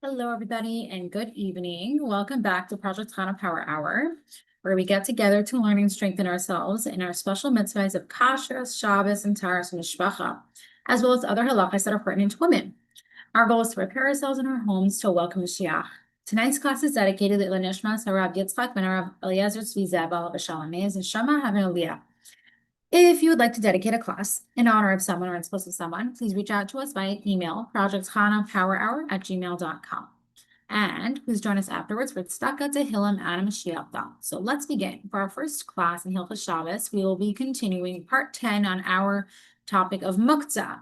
Hello, everybody, and good evening. Welcome back to Project Chana Power Hour, where we get together to learn and strengthen ourselves in our special mitzvahs of Kashrus, Shabbos, and Taras Mishpacha, as well as other halachas that are pertinent to women. Our goal is to prepare ourselves in our homes to welcome Mashiach. Tonight's class is dedicated to Nishmas Harav Yitzchak ben Harav Eliezer Tzvi Zibell B'Shalomez and Shama Havin Aliyah. If you would like to dedicate a class in honor of someone or in support of someone, please reach out to us via email, projectchanapowerhour@gmail.com. And please join us afterwards for Tzedakah Tehillim and Mashiach. So let's begin. For our first class in Hilchos Shabbos, we will be continuing part 10 on our topic of Muktzah.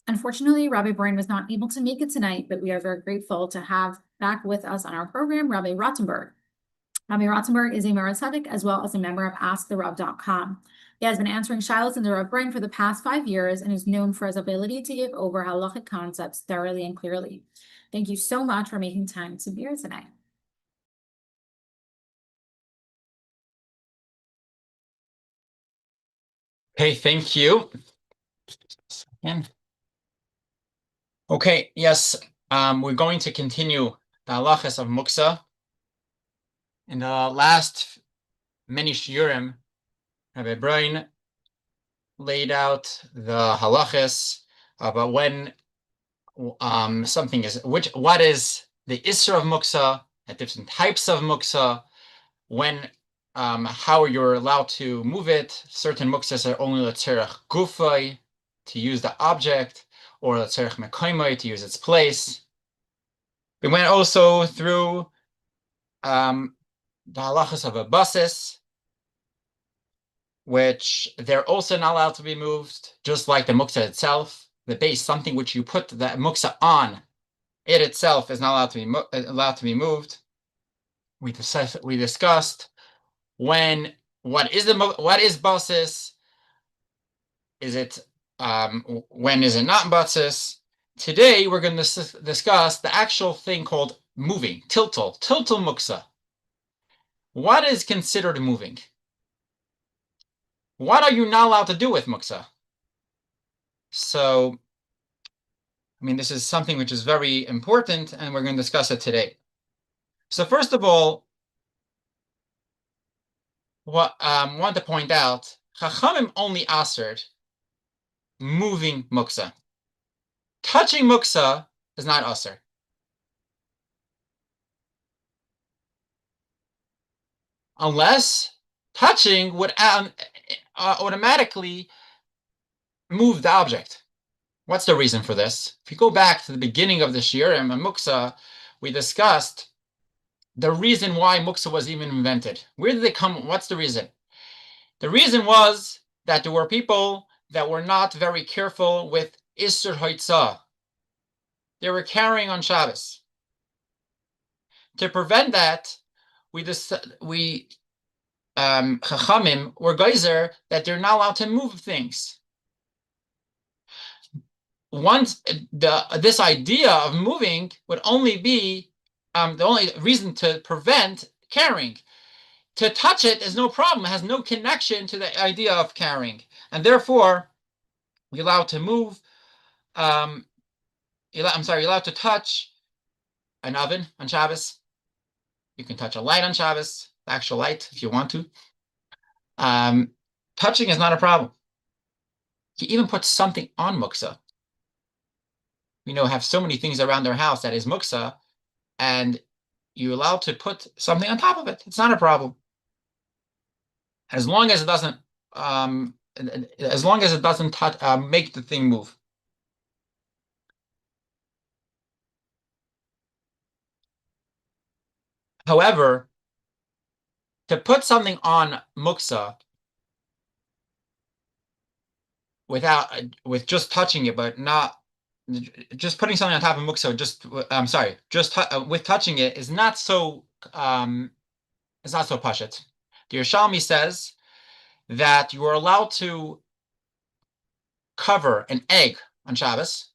Unfortunately, Rabbi Braun was not able to make it tonight, but we are very grateful to have back with us on our program, Rabbi Rottenberg. Rabbi Rottenberg is a Meretz Tzaddik as well as a member of AskTheRav.com. He has been answering shilos in the Rabbi Braun for the past 5 years and is known for his ability to give over halachic concepts thoroughly and clearly. Thank you so much for making time to be here tonight. Okay, thank you. Okay, yes, we're going to continue the halachas of Muktzah. In the last many shiurim, Rabbi Braun laid out the halachas about when something is, what is the isra of Muktzah, the different types of Muktzah, when how you're allowed to move it. Certain Muktzahs are only l'tzerech gufay, to use the object, or l'tzerech mekoymai, to use its place. We went also through the halachas of a basis, which they're also not allowed to be moved, just like the Muktzah itself. The base, something which you put the Muktzah on, it itself is not allowed to be moved. We discussed what is basis? Is it when is it not basis? Today we're going to discuss the actual thing called moving, tiltal Muktzah. What is considered moving? What are you not allowed to do with Muktzah? So, I mean, this is something which is very important, and we're going to discuss it today. So first of all, what I want to point out, Chachamim only answered moving Muktzah. Touching Muktzah is not aser. Unless touching would automatically move the object. What's the reason for this? If you go back to the beginning of the shiurim and Muktzah, we discussed the reason why Muktzah was even invented. Where did they come? What's the reason? The reason was that there were people that were not very careful with Isser Hoitzah. They were carrying on Shabbos. To prevent that, Chachamim were geyser that they're not allowed to move things. Once this idea of moving would only be the only reason to prevent carrying. To touch it is no problem. It has no connection to the idea of carrying, and therefore you're allowed to move. You're allowed to touch an oven on Shabbos. You can touch a light on Shabbos, the actual light, if you want to. Touching is not a problem. You even put something on Muktzah. We have so many things around their house that is Muktzah, and you're allowed to put something on top of it. It's not a problem. As long as it doesn't make the thing move. However, to put something on Muktzah with just touching it, but not just putting something on top of Muktzah, with touching it is not so pashut. The Yerushalmi says that you are allowed to cover an egg on Shabbos.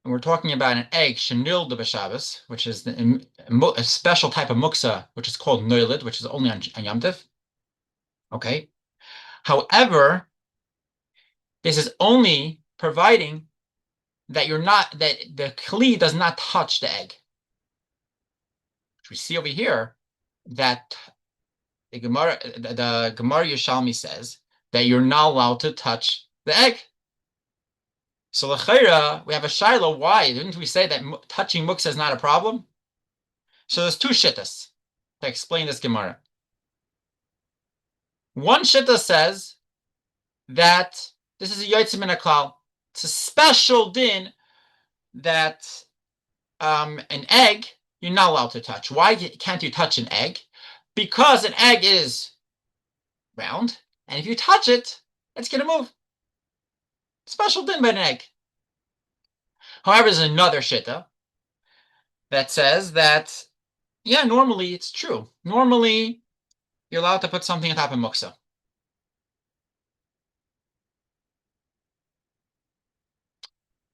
And we're talking about an egg, shenil de b'Shabbos, which is a special type of Muktzah, which is called noilid, which is only on Yom Tov. Okay. However, this is only providing that the kli does not touch the egg. Which we see over here that the Gemara Yerushalmi says that you're not allowed to touch the egg. So l'chayra, we have a shaila. Why didn't we say that touching muktzah is not a problem? So there's two shittas to explain this Gemara. One shitta says that this is a yotzim min haklal. It's a special din that an egg you're not allowed to touch. Why can't you touch an egg? Because an egg is round, and if you touch it, it's going to move. Special din by an egg. However, there's another shitta that says that, yeah, normally it's true. Normally, you're allowed to put something on top of muktzah.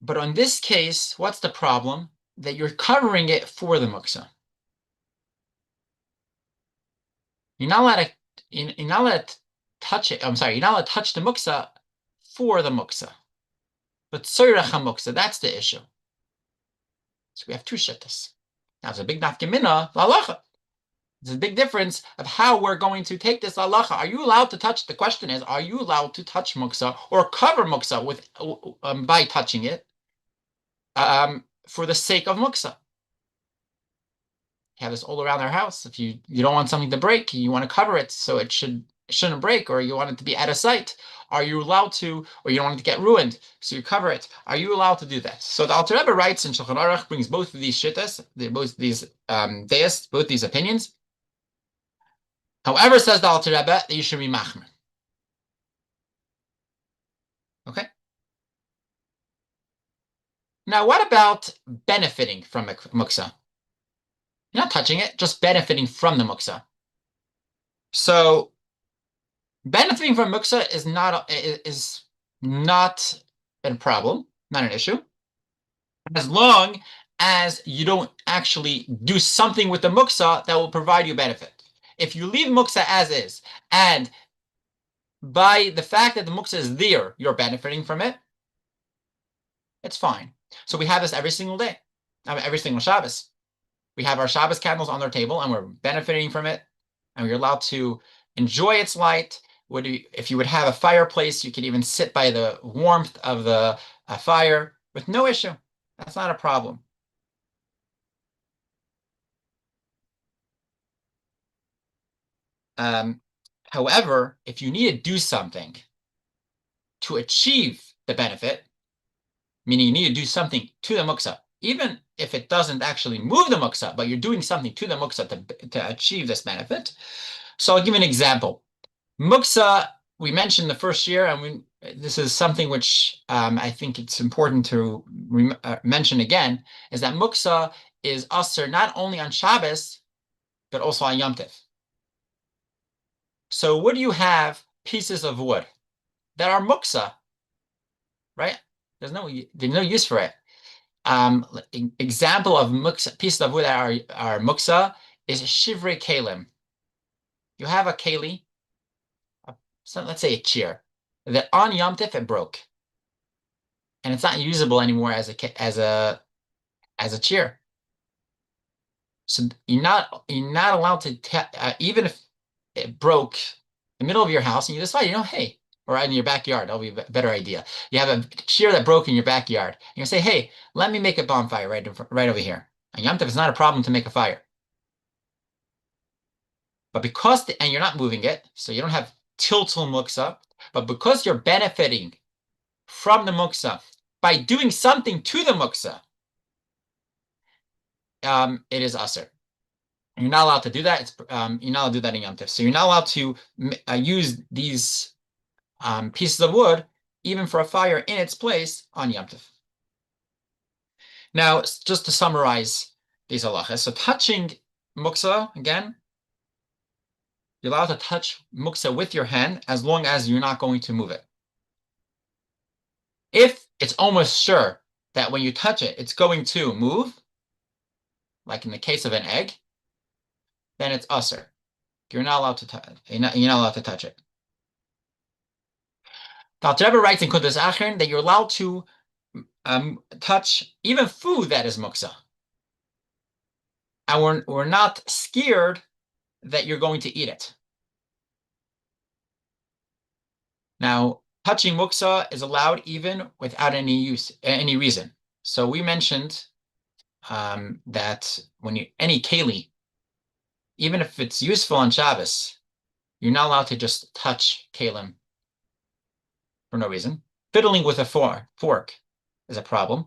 But on this case, what's the problem? That you're covering it for the muktzah. You're not allowed to touch it. I'm sorry, you're not allowed to touch the muktzah for the muktzah. But tzorech ha-muktzah, that's the issue. So we have two shittas. Now it's a big nafkemina la'alacha. There's a big difference of how we're going to take this halacha. Are you allowed to touch? The question is, are you allowed to touch muktzah or cover muktzah with by touching it for the sake of muktzah? You have this all around our house. If you don't want something to break, you want to cover it so it shouldn't break, or you want it to be out of sight. Are you allowed to, or you don't want it to get ruined, so you cover it? Are you allowed to do that? So the Alter Rebbe writes in Shulchan Aruch, brings both of these shittas, both these deis, both these opinions. However, says the Alter Rebbe, that you should be machmer. Okay. Now, what about benefiting from muktzah? You're not touching it, just benefiting from the muktzah. So, benefiting from muktzah is not a problem, not an issue, as long as you don't actually do something with the muktzah that will provide you benefit. If you leave muktzah as is, and by the fact that the muktzah is there, you're benefiting from it, it's fine. So we have this every single day, every single Shabbos. We have our Shabbos candles on our table, and we're benefiting from it, and we're allowed to enjoy its light. If you would have a fireplace, you could even sit by the warmth of the fire with no issue. That's not a problem. However, if you need to do something to achieve the benefit, meaning you need to do something to the muktzah, even if it doesn't actually move the muktzah, but you're doing something to the muktzah to achieve this benefit. So I'll give you an example. Muktzah, we mentioned the first year, and this is something which I think it's important to mention again, is that muktzah is aser not only on Shabbos, but also on Yom Tov. So would you have pieces of wood that are muktzah, right? There's no use for it. Example of muktzah, pieces of wood that are muktzah is shivrei kelim. You have a keli, let's say a chair, that on Yom Tov it broke, and it's not usable anymore as a chair. So you're not allowed to even if it broke in the middle of your house and you decide, hey, or in your backyard, that'll be a better idea. You have a chair that broke in your backyard. You say, hey, let me make a bonfire right over here. And Yom Tov is not a problem to make a fire. But and you're not moving it, so you don't have tiltul muktzah, but because you're benefiting from the muktzah by doing something to the muktzah, it is aser. You're not allowed to do that. You're not allowed to do that in Yom Tov. So you're not allowed to use these pieces of wood even for a fire in its place on Yom Tov. Now, just to summarize these halachas, so touching muktzah, again, you're allowed to touch muktzah with your hand as long as you're not going to move it. If it's almost sure that when you touch it, it's going to move, like in the case of an egg, then it's aser. You're not allowed to touch. You're not allowed to touch it. The Alter Rebbe writes in Kudas Achron that you're allowed to touch even food that is muktzah. And we're not scared that you're going to eat it. Now, touching muktzah is allowed even without any reason. So we mentioned that when any keli, even if it's useful on Shabbos, you're not allowed to just touch kalim for no reason. Fiddling with a fork is a problem.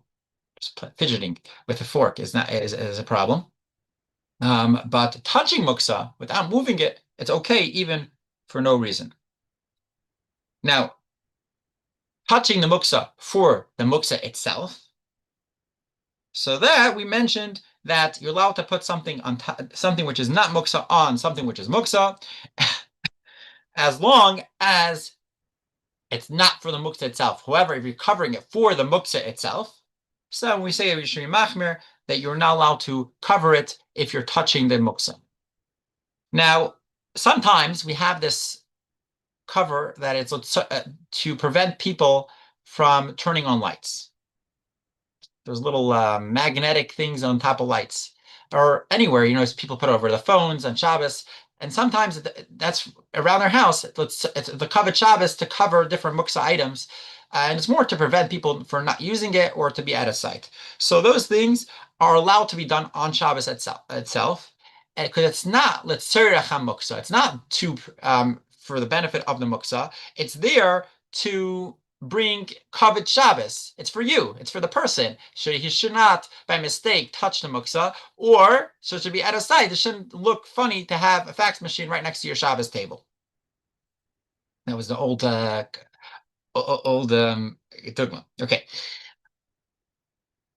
Just fidgeting with a fork is a problem. But touching muktzah without moving it, it's okay even for no reason. Now, touching the muktzah for the muktzah itself. So that we mentioned that you're allowed to put something on something which is not muktzah on something which is muktzah, as long as it's not for the muktzah itself. However, if you're covering it for the muktzah itself, so when we say Rishri Machmir, that you're not allowed to cover it if you're touching the muktzah. Now, sometimes we have this cover that it's to prevent people from turning on lights. There's little magnetic things on top of lights, or anywhere, people put over the phones on Shabbos, and sometimes that's around their house. It's the covered Shabbos to cover different muktzah items, and it's more to prevent people from not using it or to be out of sight. So those things are allowed to be done on Shabbos itself, because it's not l'tzorech hamuktzah. It's not for the benefit of the muktzah. It's there to bring covered Shabbos. It's for you. It's for the person. So he should not, by mistake, touch the muktzah, or so it should be out of sight. It shouldn't look funny to have a fax machine right next to your Shabbos table. That was the old okay,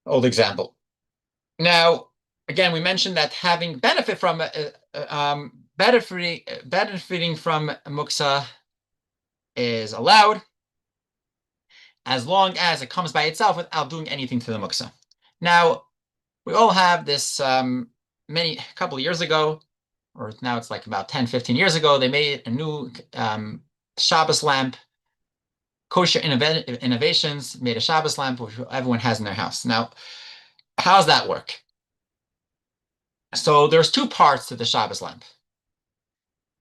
old example. Now, again, we mentioned that having benefit from benefiting from muktzah is allowed, as long as it comes by itself without doing anything to the muktzah. Now, we all have this, a couple of years ago, or now it's like about 10, 15 years ago, they made a new Shabbos lamp. Kosher Innovations made a Shabbos lamp, which everyone has in their house. Now, how does that work? So there's two parts to the Shabbos lamp.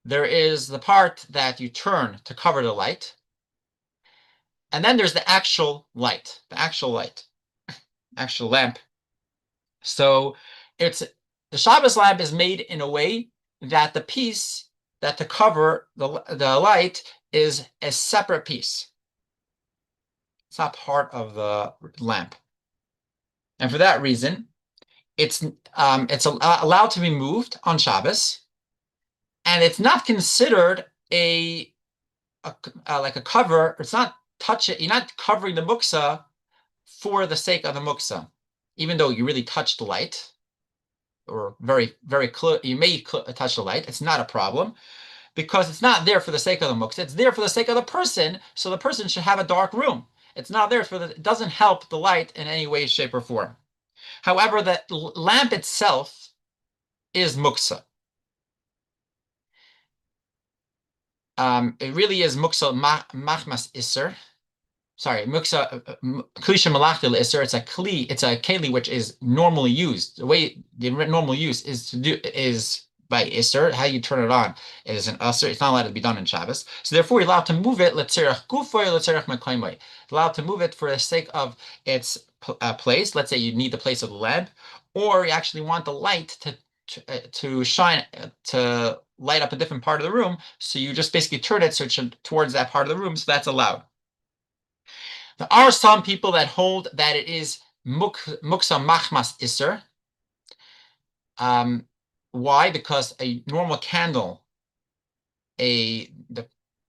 There is the part that you turn to cover the light, and then there's the actual light, actual lamp. So the Shabbos lamp is made in a way that the piece that to cover the light is a separate piece. It's not part of the lamp. And for that reason, it's allowed to be moved on Shabbos, and it's not considered like a cover. It's not you're not covering the muktzah for the sake of the muktzah, even though you really touch the light, or very, very close. You may touch the light. It's not a problem, because it's not there for the sake of the muktzah. It's there for the sake of the person. So the person should have a dark room. It's not there it doesn't help the light in any way, shape, or form. However, the lamp itself is muktzah. It really is muktzah machmas iser. Sorry, muktzah klisha malachil iser. It's a keli which is normally used. The normal use is by iser. How you turn it on is an iser. It's not allowed to be done in Shabbos. So therefore, you're allowed to move it l'tzerach gufoy l'tzerach mekaymoy. Allowed to move it for the sake of its place. Let's say you need the place of the lamp, or you actually want the light to shine, to light up a different part of the room. So you just basically turn it so it should towards that part of the room. So that's allowed. There are some people that hold that it is muktzah machmas iser. Why? Because a normal candle, the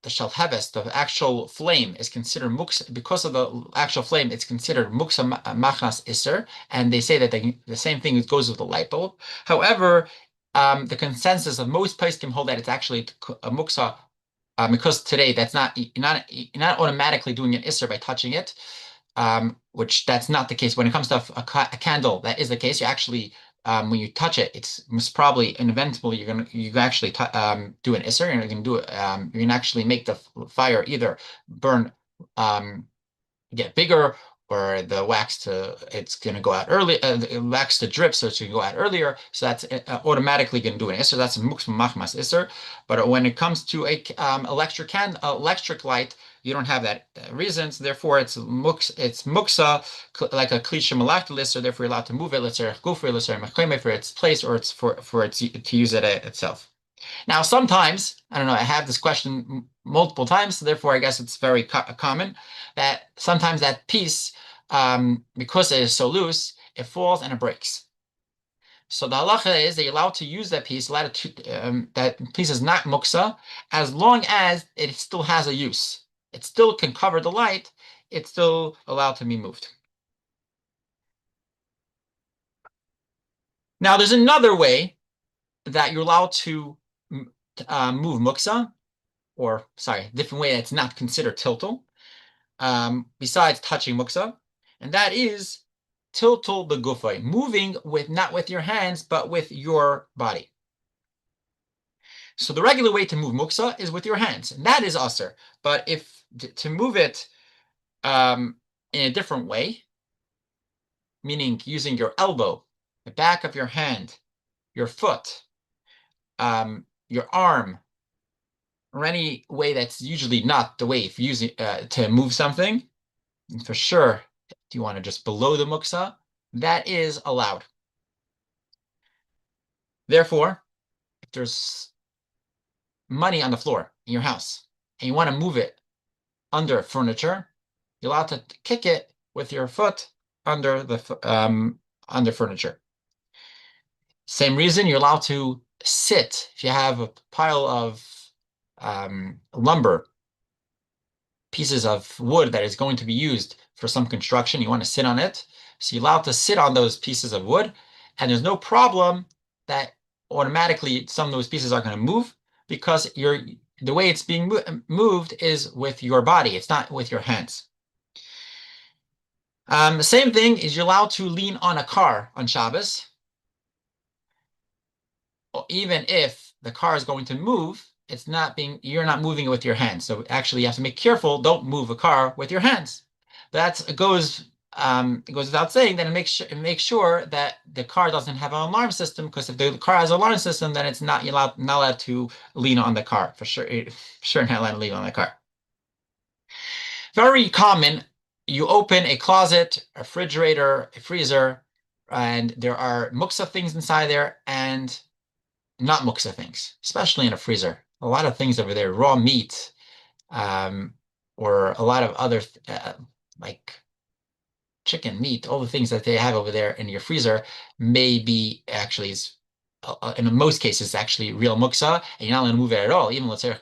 shalheves, the actual flame, is considered muktzah. Because of the actual flame, it's considered muktzah machmas iser, and they say that the same thing goes with the light bulb. However, the consensus of most poskim hold that it's actually a muktzah, because today that's you're not automatically doing an iser by touching it, which that's not the case. When it comes to a candle, that is the case. You actually, when you touch it, it's most probably inevitably you can actually do an iser, and you can do it. You can actually make the fire either burn get bigger, or the wax it's going to go out early, the wax to drip, so it's going to go out earlier. So that's automatically going to do an isser. That's a muktzah machmas isser. But when it comes to a electric light, you don't have that reason. So therefore, it's muktzah like a kli shemalachta isser. Therefore, you're allowed to move it. Let's say gufri, let's say mechame for its place, or it's for its to use it itself. Now, sometimes, I don't know, I have this question multiple times, so therefore I guess it's very common that sometimes that piece, because it is so loose, it falls and it breaks. So the halacha is that you're allowed to use that piece, that piece is not muktzah, as long as it still has a use. It still can cover the light, it's still allowed to be moved. Now, there's another way that you're allowed to move muktzah, or sorry, different way that's not considered tiltal, besides touching muktzah, and that is tiltal begufay, moving not with your hands, but with your body. So the regular way to move muktzah is with your hands, and that is aser. But if to move it in a different way, meaning using your elbow, the back of your hand, your foot, your arm, or any way that's usually not the way if using to move something, and for sure, do you want to just below the muktzah? That is allowed. Therefore, if there's money on the floor in your house and you want to move it under furniture, you're allowed to kick it with your foot under under furniture. Same reason, you're allowed to sit if you have a pile of lumber, pieces of wood that is going to be used for some construction, you want to sit on it. So you're allowed to sit on those pieces of wood, and there's no problem that automatically some of those pieces are going to move, because the way it's being moved is with your body. It's not with your hands. The same thing is you're allowed to lean on a car on Shabbos, even if the car is going to move. You're not moving it with your hands. So actually, you have to be careful. Don't move a car with your hands. It goes without saying that it makes sure that the car doesn't have an alarm system, because if the car has an alarm system, then it's not allowed to lean on the car. For sure, not allowed to lean on the car. Very common, you open a closet, a refrigerator, a freezer, and there are muktzah things inside there and not muktzah things, especially in a freezer. A lot of things over there, raw meat, or a lot of other like chicken, meat, all the things that they have over there in your freezer may be actually, in most cases, actually real muktzah, and you're not allowed to move it at all, even let's say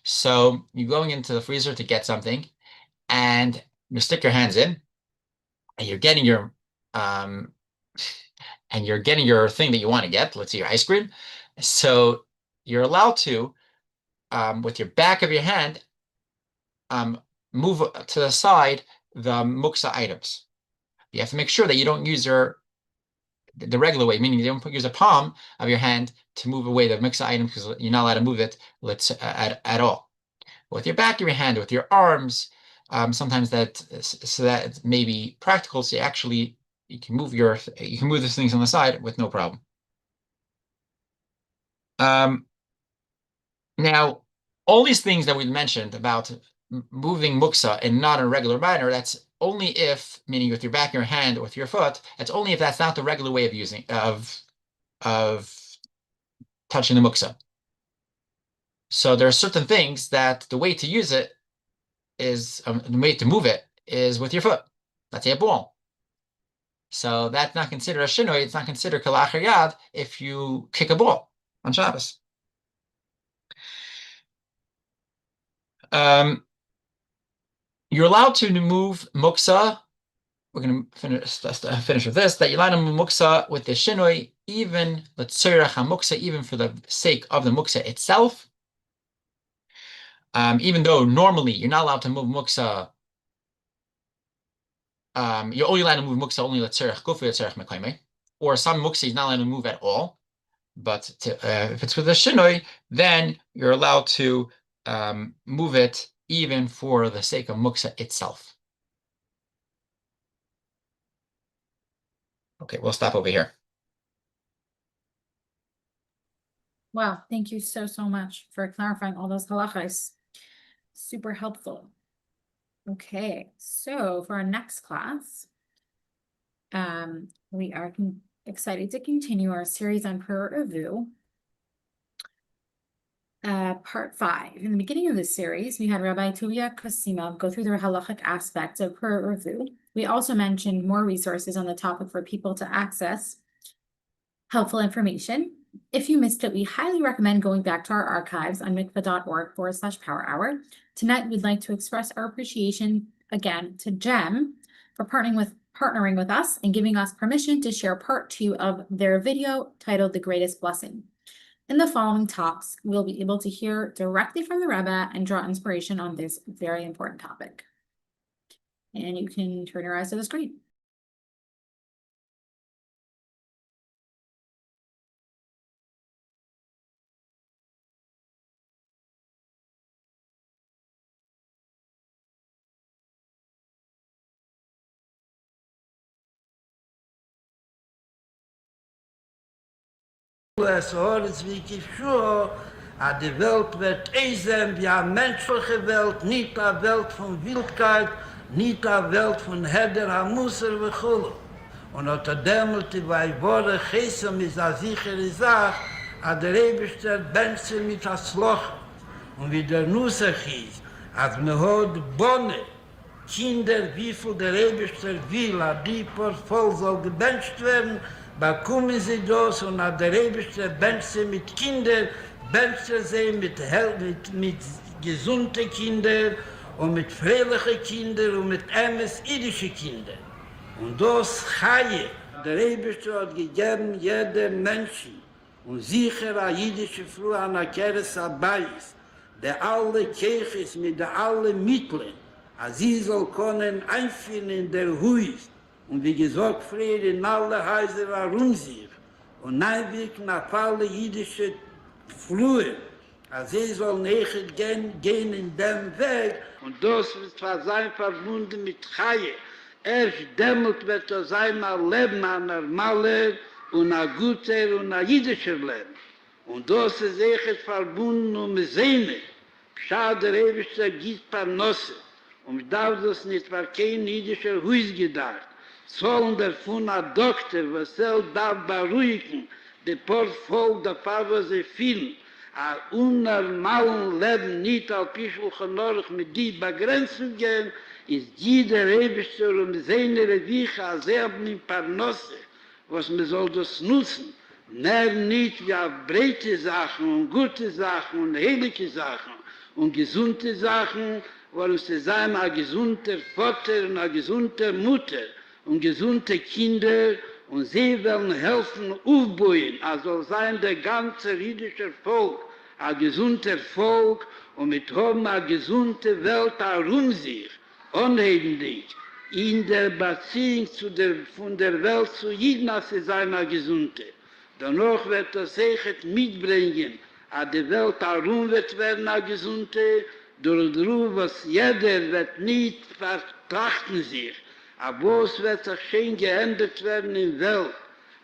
so you're going into the freezer to get something, and you stick your hands in, and you're getting your thing that you want to get, let's say your ice cream. So you're allowed to, with your back of your hand, move to the side the muktzah items. You have to make sure that you don't use the regular way, meaning you don't use a palm of your hand to move away the muktzah items, because you're not allowed to move it at all. With your back of your hand, with your arms, sometimes that may be practical. So you can move these things on the side with no problem. Now, all these things that we mentioned about moving muktzah in not a regular manner, that's only if, meaning with your back of your hand or with your foot, that's only if that's not the regular way of touching the muktzah. So there are certain things that the way to use it is, the way to move it is with your foot. Let's say a ball. So that's not considered a shinoi. It's not considered kalachar yad if you kick a ball on Shabbos. You're allowed to move muktzah. We're going to finish with this, that you're allowed to move muktzah with the shinoi, even l'tzorach hamuktzah, even for the sake of the muktzah itself. Even though normally you're not allowed to move muktzah, you're only allowed to move muktzah only l'tzorach gufi, l'tzorach mekayme, or some muktzah is not allowed to move at all. But if it's with a shinoi, then you're allowed to move it even for the sake of Muktzah itself. Okay, we'll stop over here. Wow, thank you so much for clarifying all those halachas. Super helpful. Okay, so for our next class, we are excited to continue our series on Peru. Part 5. In the beginning of this series, we had Rabbi Tuvia Cosima go through the halachic aspects of Peru. We also mentioned more resources on the topic for people to access helpful information. If you missed it, we highly recommend going back to our archives on mikvah.org/power hour. Tonight, we'd like to express our appreciation again to Jem for partnering with us and giving us permission to share part 2 of their video titled The Greatest Blessing. In the following talks, we'll be able to hear directly from the Rebbe and draw inspiration on this very important topic. And you can turn your eyes to the screen. Es ist wirklich so, dass die Welt wird eisen wie eine menschliche Welt, nicht eine Welt von Wildkeit, nicht eine Welt von Heder, Amusser und Chulu. Und unter dem, weil Worte Chesem ist eine sichere Sache, dass der Rebbe Benzel mit der Sloch. Und wie der Nusser hieß, als man hat Bonne, Kinder, wie viel der Rebbe will, dass die voll soll gebencht werden, bekommen sie das und der Rebbe bencht sie mit Kindern, bencht sie mit gesunden Kindern und mit freilichen Kindern und mit jüdischen Kindern. Und das Chaye, der Rebbe hat gegeben jedem Menschen und sicher eine jüdische Frau an der Keres Abayis, der alle Kirches mit allen Mitteln, als sie soll können einführen in der Huis. Und wie gesagt, früher in alle Häuser herum sich und einwirken auf alle jüdische Flur, als sie sollen nicht gehen in dem Weg. Und das wird zwar sein verbunden mit Chaye. Erst dämmelt wird das sein ein Leben, ein normaler und ein guter und ein jüdischer Leben. Und das ist echt verbunden mit Sehne. Schade, der Ewigste gibt Parnasse. Und ich darf das nicht für kein jüdischer Haus gedacht. Sollen davon ein Doktor, was darf beruhigen, der Portfolio der Farbe sie fühlen, ein unnormalen Leben nicht auf Pischelchenorch mit die Begrenzung gehen, ist jeder Rebischter und seine Reviche als in Parnasse, was man soll das nutzen, mehr nicht wie auf breite Sachen und gute Sachen und heilige Sachen und gesunde Sachen, weil sie sein ein gesunder Vater und eine gesunde Mutter und gesunde Kinder und sie werden helfen aufbauen, also sein der ganze jüdische Volk, ein gesunder Volk und mit haben eine gesunde Welt herum sich, unheimlich, in der Beziehung von der Welt zu jedem, als sie sein eine gesunde. Danach wird das sicher mitbringen, dass die Welt herum wird werden eine gesunde, durch was jeder wird nicht vertrachten sich. Aber es wird sich schön geändert werden in der Welt,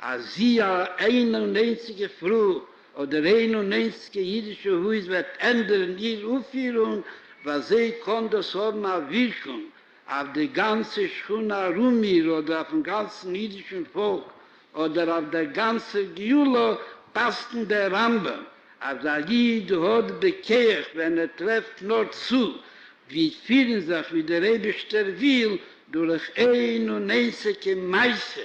als sie eine und einzige Frau oder eine und einzige jüdische Haus wird ändern ihre Aufführung, weil sie kann das haben eine Wirkung auf die ganze Schuna Rumir oder auf dem ganzen jüdischen Volk oder auf der ganzen Giula passten der Rambam. Als der Jid hat bekehrt, wenn trifft nur zu, wie fühlen sich, wie der Rebischter will, durch ein und einzige Meister,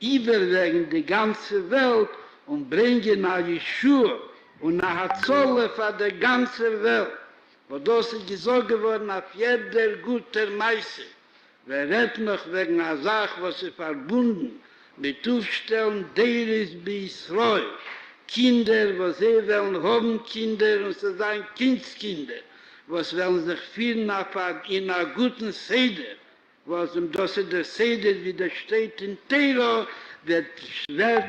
überwegen die ganze Welt und bringen nach Yeshua und nach Zolle für die ganze Welt. Wo das ist gesagt geworden, auf jeder guter Meister. Wer redet noch wegen einer Sache, was sie verbunden mit Aufstellen, der ist bei Israel. Kinder, was sie wollen haben, Kinder, und sie sind Kindskinder, was wollen sich fühlen in einer guten Seder, was das in der Seder, wie das steht in Tero, wird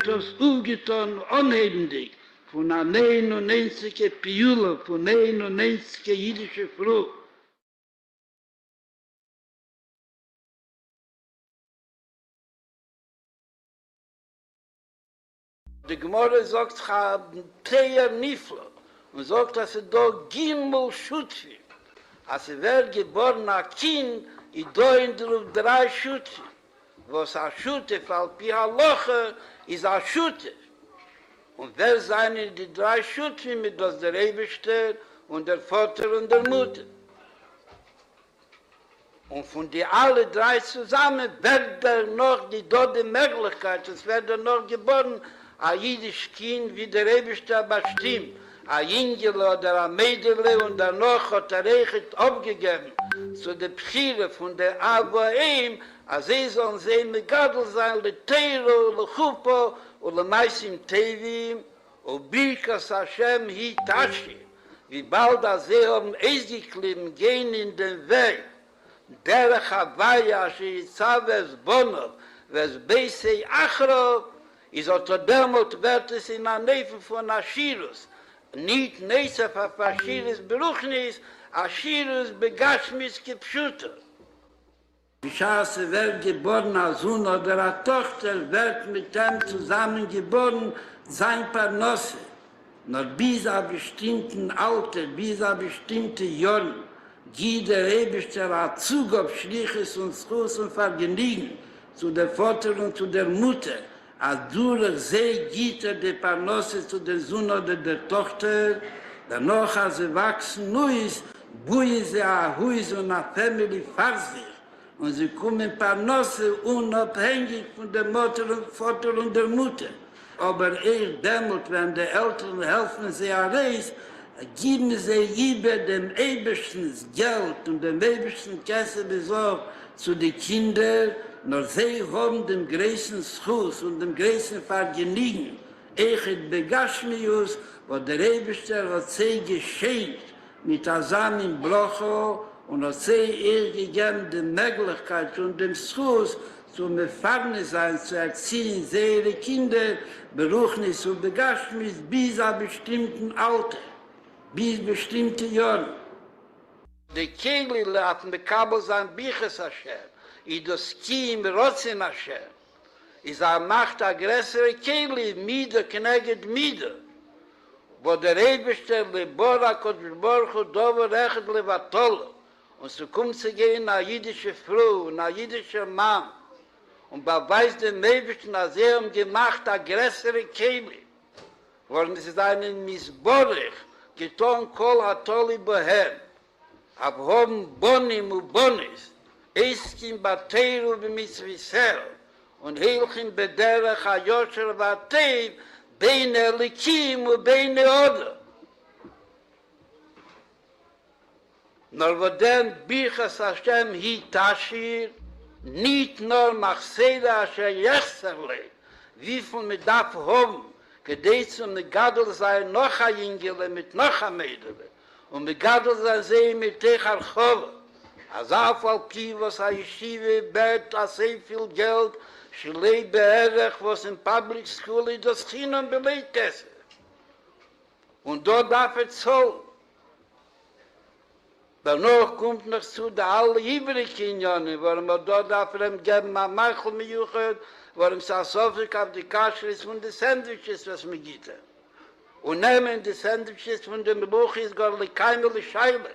das aufgetan, unheimlich, von einer 99 Piula, von einer 99 jüdische Frau. Die Gemorre sagt, Teher Niflo, und sagt, dass er da Gimel Schutfi. Als er wird geboren, ein Kind, ich da in der 3 Schutfi. Was a Schutef, al pi Halacha, ist a Schutef. Und wer seien die 3 Schutfi mit das der Rebbe und der Vater und der Mutter? Und von die alle 3 zusammen wird noch die dort Möglichkeit, es wird noch geboren, a jüdisch Kind, wie der Rebbe bestimmt, a Jüngel oder a Mädel, und danach hat Recht abgegeben zu der Pchire von der Avoim, als sie sollen sehen, mit Gadel sein, le Teiro, le Chupo, und le Meisim Tevim, und Birkas Hashem hi Tashi, wie bald als sie haben Esiklim gehen in den Weg, der Chavaya, sie Zaves Bonov, was Beisei Achro, is demot wird es in der Nähe von Aschirus, nicht Nesef auf Aschirus Beruchnis, Aschirus Begashmis Kipschuter. Bischasse wird geboren als Sohn oder eine Tochter, wird mit dem zusammen geboren, sein Parnasse. Nur bis ein bestimmten Alter, bis ein bestimmte Jahr, geht der Rebbe Zug auf Schliches und Schuss und Vergnügen zu der Vater und zu der Mutter, als durch sie geht die Parnasse zu der Sohn oder der Tochter, danach, als sie wachsen, nur ist, buhen sie ein Haus und eine Family für sich. Und sie kommen Parnasse unabhängig von der Mutter und Vater und der Mutter. Aber demut, wenn die Eltern helfen sie eine Reise, geben sie über dem ewigen Geld und dem ewigen Kessel besorgt zu den Kindern, nur sie haben den größten Schuss und den größten Vergnügen. Echet Begashmius, wo der Ewigste hat sie geschenkt mit Asamin Blocho, und hat sie gegeben die Möglichkeit und den Schuss zum Erfahrene sein, zu erziehen, sie ihre Kinder, Beruchnis und Begashmis bis ein bestimmten Alter, bis bestimmte Jahre. Die Kegel lassen bekabel sein Biches Hashem, i das Kim Rotzim Hashem, is macht a größere Kegel, Mieder kneged Mieder, wo der Rebeste lebora Kodesh Baruch Hu dover rechet levatolo, und so kommt zu gehen eine jüdische Frau, eine jüdische Mann, und beweist den Ewigsten, als gemacht, eine größere Kehle. Worden es ist einen Missborich, getan kol hatoli bohem, abhoben Bonim und Bonis, Eskim Bateiru b'mitzvisel, und Hilchim bederech ha-yosher v'atev, beine Elikim und beine Odo. Nur wo dem Birchas Hashem hi Tashir, nicht nur Machseda Asher Yechserle, wie viel mit darf haben, gedeiht zum Gadol sein noch ein Jüngele mit noch ein Mädele, und mit Gadol sein sehen mit Techar Chove, als auf Kivos ha-Yeshive bet a sehr viel Geld, Schilei beherrech, was in Public School in das Chinon belegt ist. Und dort darf zahlen. Danach kommt noch zu der alle übrigen Jahre, warum man dort dafür geben, man Michael Mijuchat, warum es auch so viel auf die Kashrus von den Sandwiches, was man gibt. Und nehmen die Sandwiches von dem Luchis gar keine Scheile,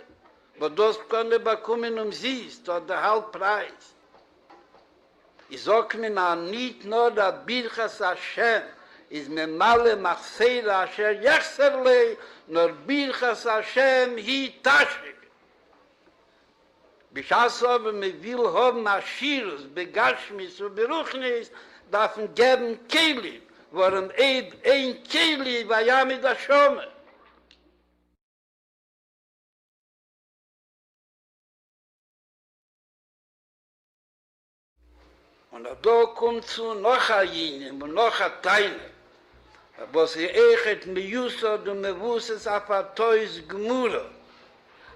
aber das können bekommen sie, ist dort der Halbpreis. Ich sage mir noch nicht nur, dass Birchas Hashem ist mir male Machsera Asher Yechserle, nur Birchas Hashem hi Tashrik. Bischass aber man will haben Aschirus, Begashmis und Beruchnis, darf man geben Keli, worum ein Keli war ja mit der Schome. Und da kommt zu noch ein Jinem und noch ein Teine, wo sie echt mit Jusod und mit Wusses auf ein Teus Gmura,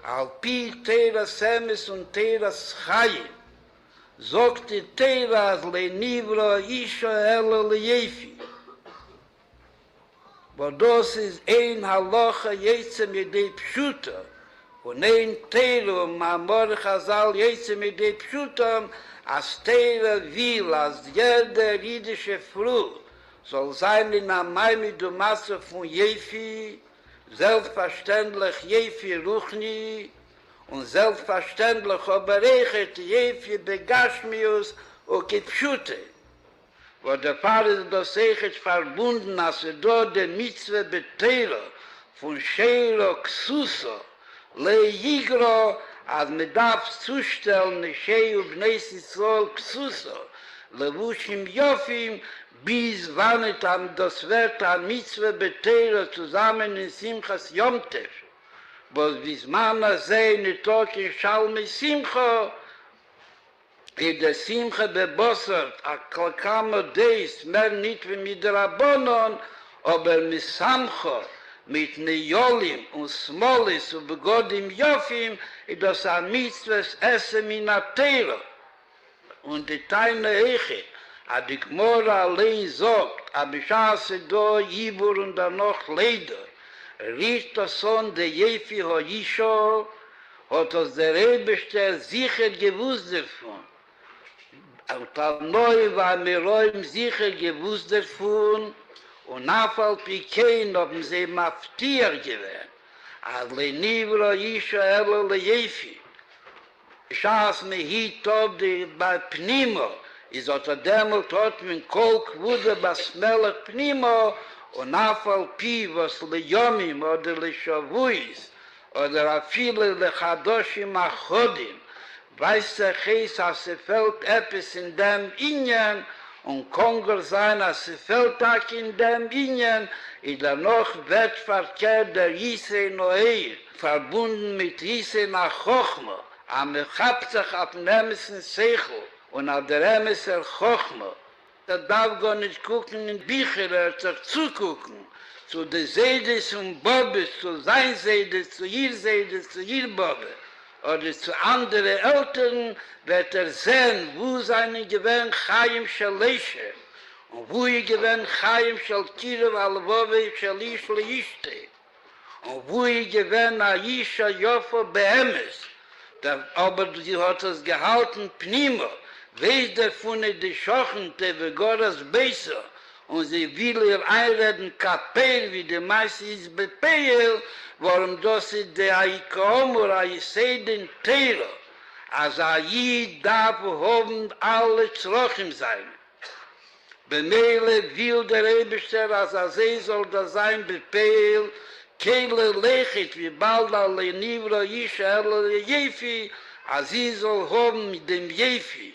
al pi Teras Semes und Teras Chayim, sagt die Teras le Nivro Isha Elo le Yefi. Wo das ist ein Halacha jetze mit dem Pschuta, und ein Tero, Mamor Chazal jetze mit dem Pschuta, als Tera will, als jede jüdische Frau soll sein in der Maimidu Masse von Jefi, selbstverständlich Jefi Ruchni und selbstverständlich oberechet Jefi Begashmius und Kipschute. Wo der Pfarrer ist das Sechet verbunden, als dort der Mitzwe Beteiro von Sheiro Ksuso, Le Yigro, als man darf zustellen, Sheu Bneis Yisrael Ksuso, Levushim Yofim, bis wann es am das Wert an Mitzwe Beteiro zusammen in Simchas Yomtev, wo bis man sehen, nicht auch in Shalme Simcha, in der Simcha bebossert, a Kalkamo Deis, mehr nicht wie mit der Rabbonon, aber mit Samcho, mit Neolim und Smolis und Begodim Yofim, ist das ein Mitzvahs Essen in Atero. Und die Teine Eche, hat die Gmora allein sagt, abischaße do Yibur und dann noch Leider, riecht das Sohn der Jefi Hoyisho, hat das der Rebbe sicher gewusst davon. Und am Neu war mir Räum sicher gewusst davon, und nachfall Pikein haben sie Maftir gewähnt. Alle Nivro Yisho Elo Le Jefi. Schaß me hit ob die bei Pnimo, is ot demelt hat min Kolk wurde basmelech Pnimo, und nachfall Pi, was Le Yomim oder Le Shavuis, oder a viele Le Chadoshim Achodim, weiß der Geist, als fällt etwas in dem Inyan, und Kongo sein, als fällt auch in dem Inyan, in der noch wird verkehrt der Yisei Noeir, verbunden mit Yisei Nachochmo, am Echapzach ab Nemesen Seichel, und ab der Emeser Chochmo. Da darf gar nicht gucken in Bücher, sich zugucken, zu der Seides und Bobes, zu sein Seides, zu ihr Bobbe. Oder zu anderen Eltern wird sehen, wo seine gewähnt Chaim Shaleshe und wo ihr gewähnt Chaim Shalkirev Alvove Shalish Leishte und wo ihr gewähnt Aisha Yofo Behemes. Aber sie hat es gehalten, Pnimo, weiß davon die Schochen, der Vegoras Beiso, und sie will ihr einreden, Kapel, wie die meiste ist Bepeil, warum das ist der Aikomur, den Teiro, als Aid darf haben alle Zrochim sein. Bemeile will der Rebester, als sie soll das sein, Bepeil, Kehle lechet, wie bald alle Nivro, Yisha, alle Jefi, als sie soll haben mit dem Jefi,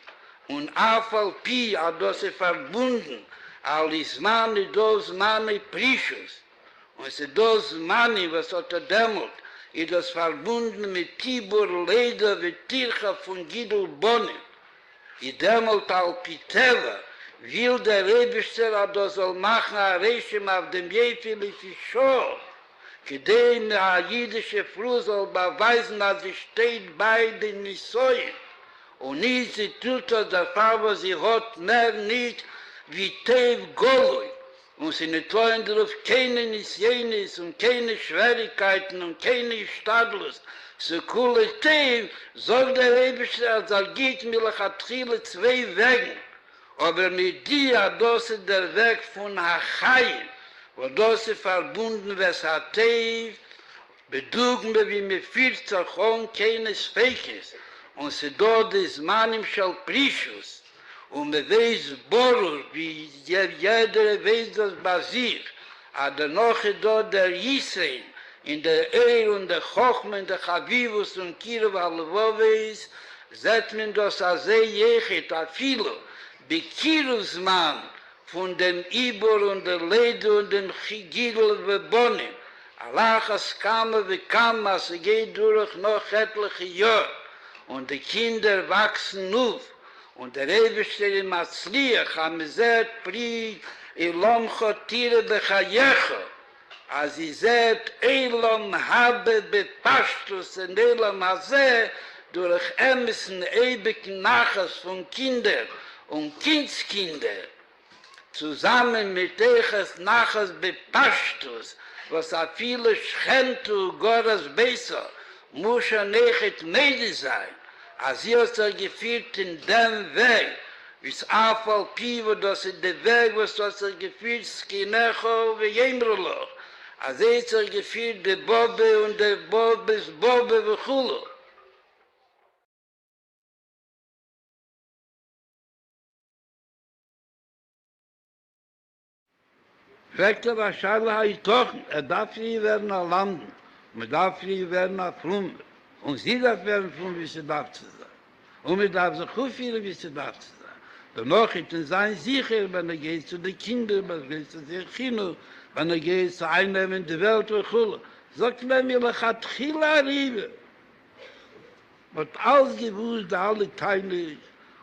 und Afal Pi, hat das verbunden, alles Mani, dos Mani Precious. Und es ist das Mani, was hat dämmelt, ist das verbunden mit Tibur, Leder, wie Tircha von Gidl Bonne. I dämmelt al Piteva, will der Rebester, das soll machen, a Rechem auf dem Jefili Fischor, gedehen a jüdische Frau soll beweisen, dass sie steht bei den Nisoyen. Und nicht, sie tut das dafür, was sie hat, mehr nicht, wie Tev Goloi. Und sie nicht wollen darauf keine Nisjenis und keine Schwierigkeiten und keine Stadlust. So coole Tev, sagt der Rebischer, als geht mir Lachatchile 2 Wegen. Aber mit dir, das ist der Weg von Achayim, wo das ist verbunden, was hat Tev, bedugen wir, wie mir 40 und keines Fekes. Und sie dort ist Manim Shal Precious. Und man weiß, Borur, wie jeder weiß das Basir, aber noch dort der Yisrael, in der Eir und der Chochme, in der Chavivus und Kirov Alvoveis, sagt man das Azei Yechet, Afilo, Bekirovs Mann, von dem Ibor und der Lede und den Chigidl Vebonim, Alachas Kama Vekama, sie geht durch noch etliche Jahre, und die Kinder wachsen auf, und der Rebester im Matzliach haben gesagt, Pri, Elom Chotire Bechayecho, als sie sagt, Elom habe Bepashtus und Elom Hazeh, durch Emerson ewig Nachas von Kindern und Kindskinder, zusammen mit Eches Nachas Bepashtus, was a viele Schentu Goras Beso, muss nechet Medi sein, als sie hat geführt in dem Weg, Wis afal pivo, dass de Weg, was das gefühlt, skinecho ve jemrolo. Als gefühlt de Bobbe und de Bobbes Bobbe ve chulo. Fragt wahrscheinlich doch, darf hier werden nach Landen, man darf hier werden nach Flumme. Und sie darf werden Flumme, wie sie darf zu sein. Und man darf sich aufhören, wie sie darf zu sein. Danach ist es sein sicher, wenn geht zu den Kindern, wenn geht zu den Kindern, wenn geht zu einem in die Welt und Schule. Sagt man mir, ich hat Chila Riebe. Wird alles gewusst, alle Teile.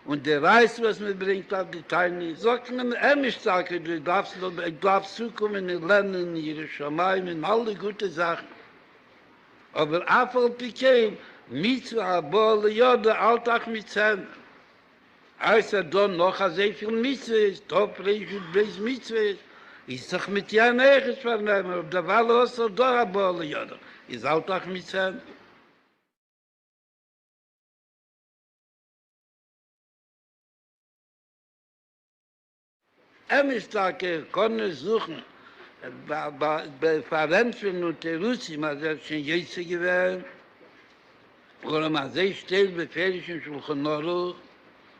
Und der Reis, was mir bringt auf die Teile, sagt man, nicht sagen, du darfst zukommen und lernen, in Jerusalem, in alle gute Sachen. Aber Afal Piquet, Mitzvah, Bole, ja, der Alltag mit Zähnen. Als dann noch sehr viel Mitzvah ist, top, Reis Mitzvah ist, ich sag mit ja nichts vernehmen, aber da war los, da Bole, ja, ist Alltag mit Zähnen. Emistake konnte suchen, bei Verrempfen und Terusim, als schon jetzt gewesen, oder man sehr still befehlig im Schulchan Aruch,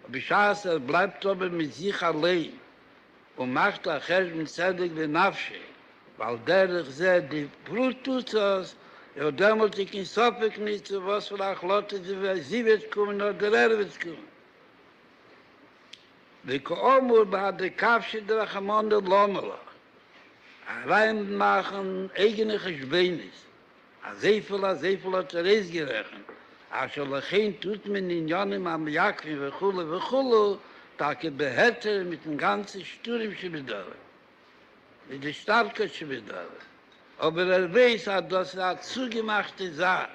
beschaß bleibt aber mit sich allein und macht Achesh mit Zedek benafshe, weil der sehr die Brut tut das, ja damals ich in Sopek nicht, was für Achlotte sie wird kommen oder wird kommen. וכאומר בעד הקו שדרחמון דלומלה, הרעים machen eigene Geschwähnis, a Seifel hat gerechnet, אשר לכן tut man in Jonim am Jakvi וכולו, takke beherter mit dem ganzen Sturm שבדاره, mit der Starke שבדاره. Aber weiß, dass zugemachte Sache,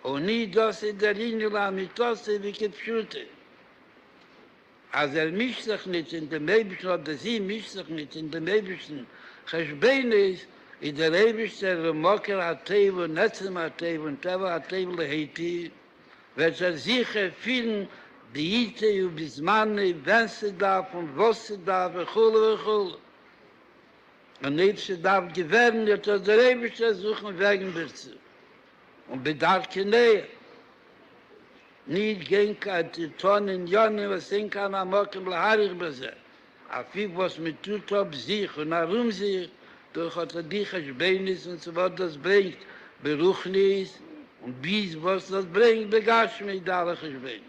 und nicht, dass der Linie mit das wie gepfürte. Als mischt sich nicht in dem Eibischen, oder sie mischt sich nicht in dem Eibischen, Cheshbenis, in der Eibischte, Moker Hatev und Netzem Hatev und Teva Hatev Leheiti, wird sicher finden, Beite und Bismane, wenn sie darf und was sie darf, und und nicht sie darf gewähren, dass der Eibischte suchen wegen wird sie. Und bedarf keine nicht gehen kann, die Tonnen, Jonen, was sehen kann, am Mokem, Laharig, Bezer. Auf wie, was mit tut, ob sich und warum sich, durch hat dich als Beines und so was das bringt, Beruchnis und bis, was das bringt, begasch mich, da alle Beines.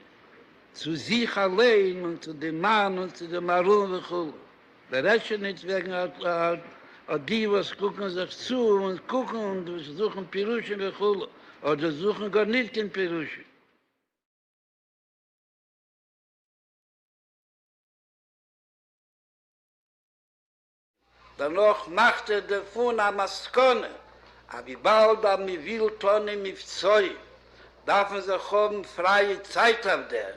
Zu sich allein und zu dem Mann und zu dem Marum und Chul. Berechen nicht wegen, die, was gucken sich zu und gucken und suchen Peruschen und Chul. Oder suchen gar nicht kein Peruschen. Danach machte der Fun am Maskone, aber bald am Wiltonne mit Zoi, darf man sich haben freie Zeit auf der.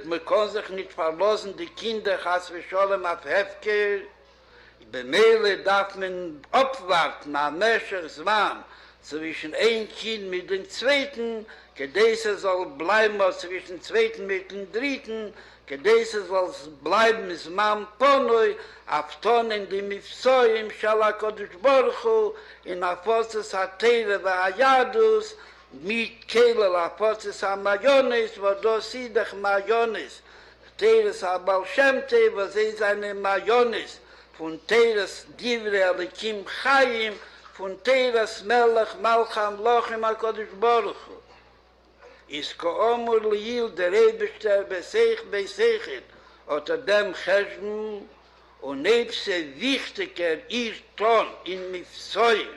Man kann sich nicht verlassen, die Kinder, als wir schon auf Hefke, Bemeile darf man abwarten, am Mescher Zwan, zwischen ein Kind mit dem Zweiten, Gedese soll bleiben zwischen Zweiten mit dem Dritten, Gedese soll bleiben mit Mam Ponoi, auf Tonnen, die Mifsoim, Shalakodush Borchu, in Apostes Hatere wa Ayadus, mit Kehle Apostes Amayonis, wo do Sidach Mayonis, Teres Abal Shemte, wo sie seine Mayonis, von Teres Divre Alikim Chaim, von Teres Melech Malcham Lochim HaKadosh Baruch Hu. Is koomur liyil der Rebester beseichet, unter dem Cheshmu, und nebse wichtiger ist Ton in Mifsoim,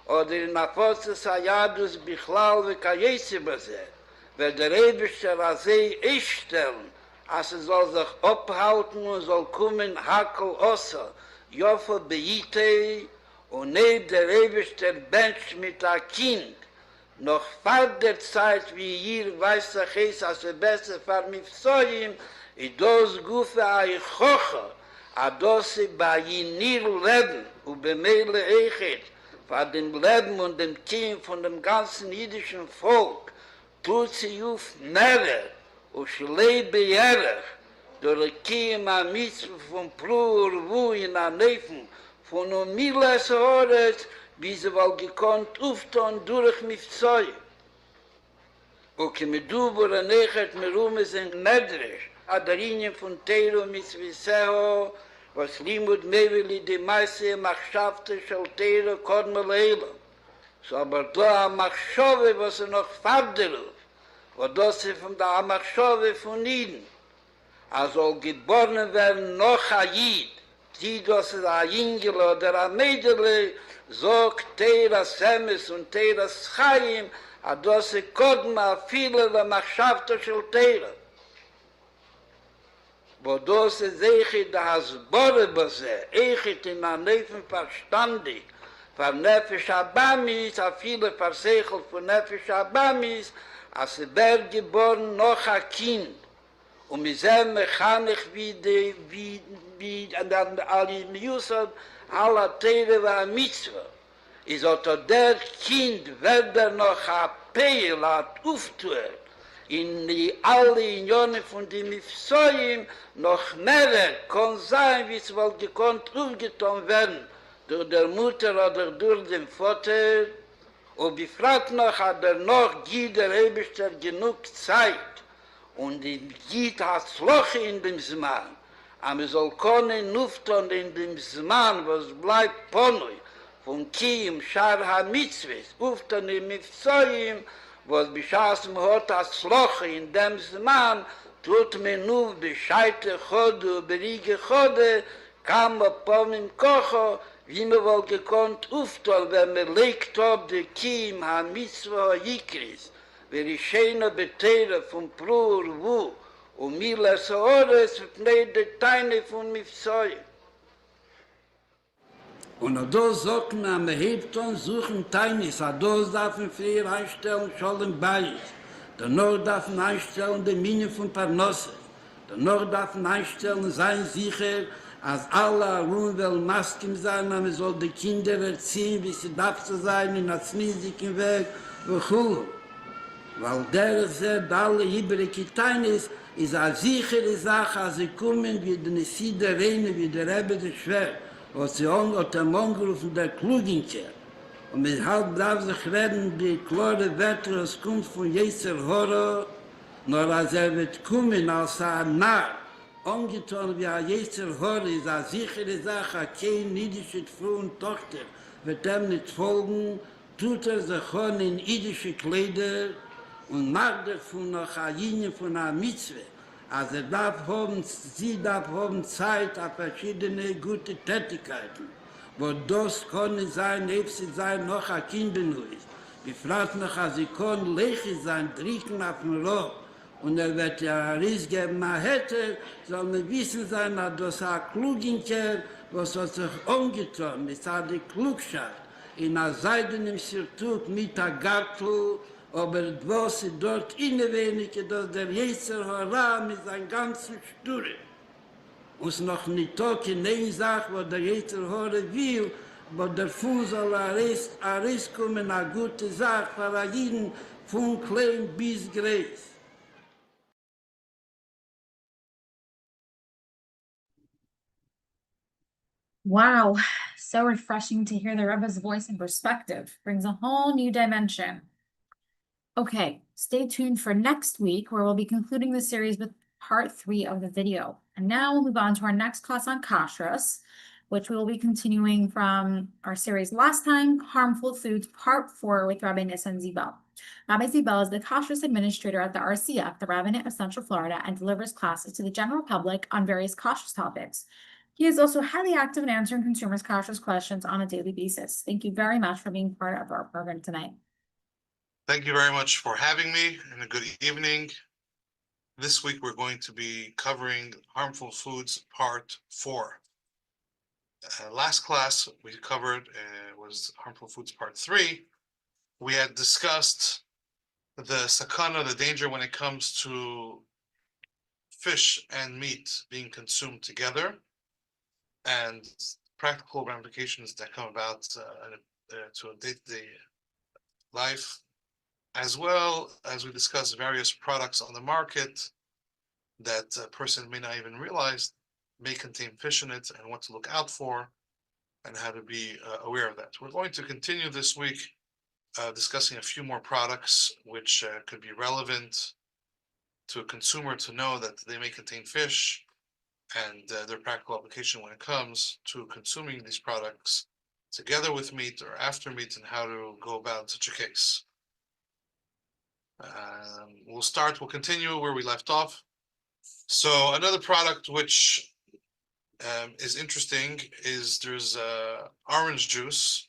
oder in Apostes Ayadus Bichlal v'Kayesi Baze, weil der Rebester Azei ist stellen, als soll sich abhalten und soll kommen Hakel Ossa, Jofo Beitei, und neb der Rebester Bench mit der Kind, noch vor der Zeit, wie hier weiß der Geist, als besser vor Mifsoim, i dos Gufe Aichocha, Adosse bei Jinir Leben und bemeile Eichet, vor dem Leben und dem Team von dem ganzen jüdischen Volk, tut sie auf Merer und Schlei Bejerech, der Kiem a Mitzvah von Peru, wo in a Neifen, von Milas Hores, wie sie wohl gekonnt aufton durch Muktzah. Okay, mit du, wo nechet merume sind nedrisch, a der Ingen von Teiro Mitzviseho, was limud meveli die meiste Machschafte shel Teiro kodme leila. So aber da a Machschove, was noch farderuf, wo das von der Machschove von Iden. Also geboren werden noch a Jid, die das a Jingel oder a Mädele, sagt Teira Semes und Teira Schaim, a das kodma viele der Machschafte shel Teiro. Wo das sehe das Borrebose, echt in mein Leben verstandig, von Nefesh Abamis, a viele Versechel von Nefesh Abamis, als wird geboren noch ein Kind. Und mit dem mechanisch wie an alle Yusuf, alle Teile war Mitzvah. Ist auch der Kind, wird noch ein Peil hat auftun, in die alle Unionen von den Mifsoim noch mehr kann sein, wie es wohl gekonnt umgetan werden, durch der Mutter oder durch den Vater, und befragt noch, hat noch jeder Rebester genug Zeit, und die Gid hat Loch in dem Zman, aber es soll können Nufton in dem Zman, was bleibt Ponui, von Kiem, Shar HaMitzvahs, Ufton in Mifsoim, was beschaßen hat das Loch in dem Zman, tut mir nur bescheite Chode, berige Chode, kam auf im Kocho, wie man wohl gekonnt auftun, wenn man legt ob die Kiem, ha-Mitzvah, ha-Yikris, wer die Schöne Beteile von Prur, Wu, und Milas Ores, mit der Teine von Mifsoi. Und da sagt man, man hebt uns suchen Teinis, da darf man früher einstellen, Scholem Bayis. Danach darf man einstellen, die Mine von Parnasse. Danach darf man einstellen, sein sicher, als alle Ruhmwell Masken sein, man soll die Kinder erziehen, wie sie darf zu sein, in der Zniesigen Weg, und weil der sagt, alle übrige Teinis, ist eine sichere Sache, als sie kommen, wie die Nissan der Reine, wie der Rebbe der Schwer. Was sie hat am angerufen, der Kluginker. Und mit halb darf sich reden, die klare Wörter, es kommt von Jeser Horror, nur als wird kommen, als ein Narr, angetan wie ein Jeser Horror, ist eine sichere Sache, kein jüdische Frau und Tochter wird ihm nicht folgen, tut sich schon in jüdische Kleider und macht davon noch eine von einer Mitzvah. Also sie darf haben Zeit auf verschiedene gute Tätigkeiten. Wo das kann sein, ob sie sein noch ein Kinderhaus. Ich frage noch, als sie kann Leche sein, trinken auf dem Rohr. Und wird ja Riss geben, man hätte, soll man wissen sein, dass das ein Kluginker, was hat sich angetan, mit der Klugschaft, in einer seidenen Sirtut mit der Gartel, aber was sie dort innewenige, dass der Jeser Hara mit seinem ganzen Sture. Uns noch nicht auch in eine Sache, wo der Jeser Hara will, wo der Fuß soll Arrest kommen, eine gute Sache, für jeden von klein bis groß. Wow, so refreshing to hear the Rebbe's voice and perspective. Brings a whole new dimension. Okay, stay tuned for next week where we'll be concluding the series with part 3 of the video. And now we'll move on to our next class on Kashrus, which we will be continuing from our series last time, Harmful Foods, part 4 with Rabbi Nissan Zibell. Rabbi Zibell is the Kashrus administrator at the RCF, the Rabbinate of Central Florida, and delivers classes to the general public on various Kashrus topics. He is also highly active in answering consumers' Kashrus questions on a daily basis. Thank you very much for being part of our program tonight. Thank you very much for having me, and a good evening. This week we're going to be covering Harmful Foods Part 4. Last class we covered was Harmful Foods Part 3. We had discussed the sakana, the danger when it comes to fish and meat being consumed together, and practical ramifications that come about to a day-to-day life, as well as we discuss various products on the market that a person may not even realize may contain fish in it, and what to look out for, and how to be aware of that. We're going to continue this week discussing a few more products which could be relevant to a consumer to know that they may contain fish, and their practical application when it comes to consuming these products together with meat or after meat, and how to go about such a case. We'll continue where we left off. So another product which is interesting is there's orange juice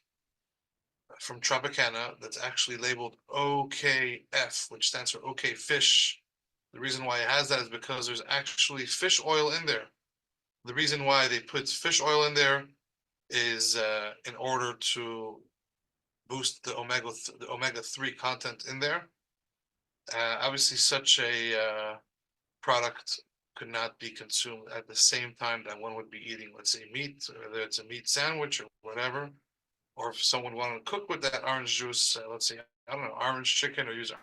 from Tropicana that's actually labeled OKF, which stands for OK Fish. The reason why it has that is because there's actually fish oil in there. The reason why they put fish oil in there is in order to boost the omega-3 content in there. Obviously, such a product could not be consumed at the same time that one would be eating, let's say, meat, whether it's a meat sandwich or whatever, or if someone wanted to cook with that orange juice, let's say, I don't know, orange chicken, or use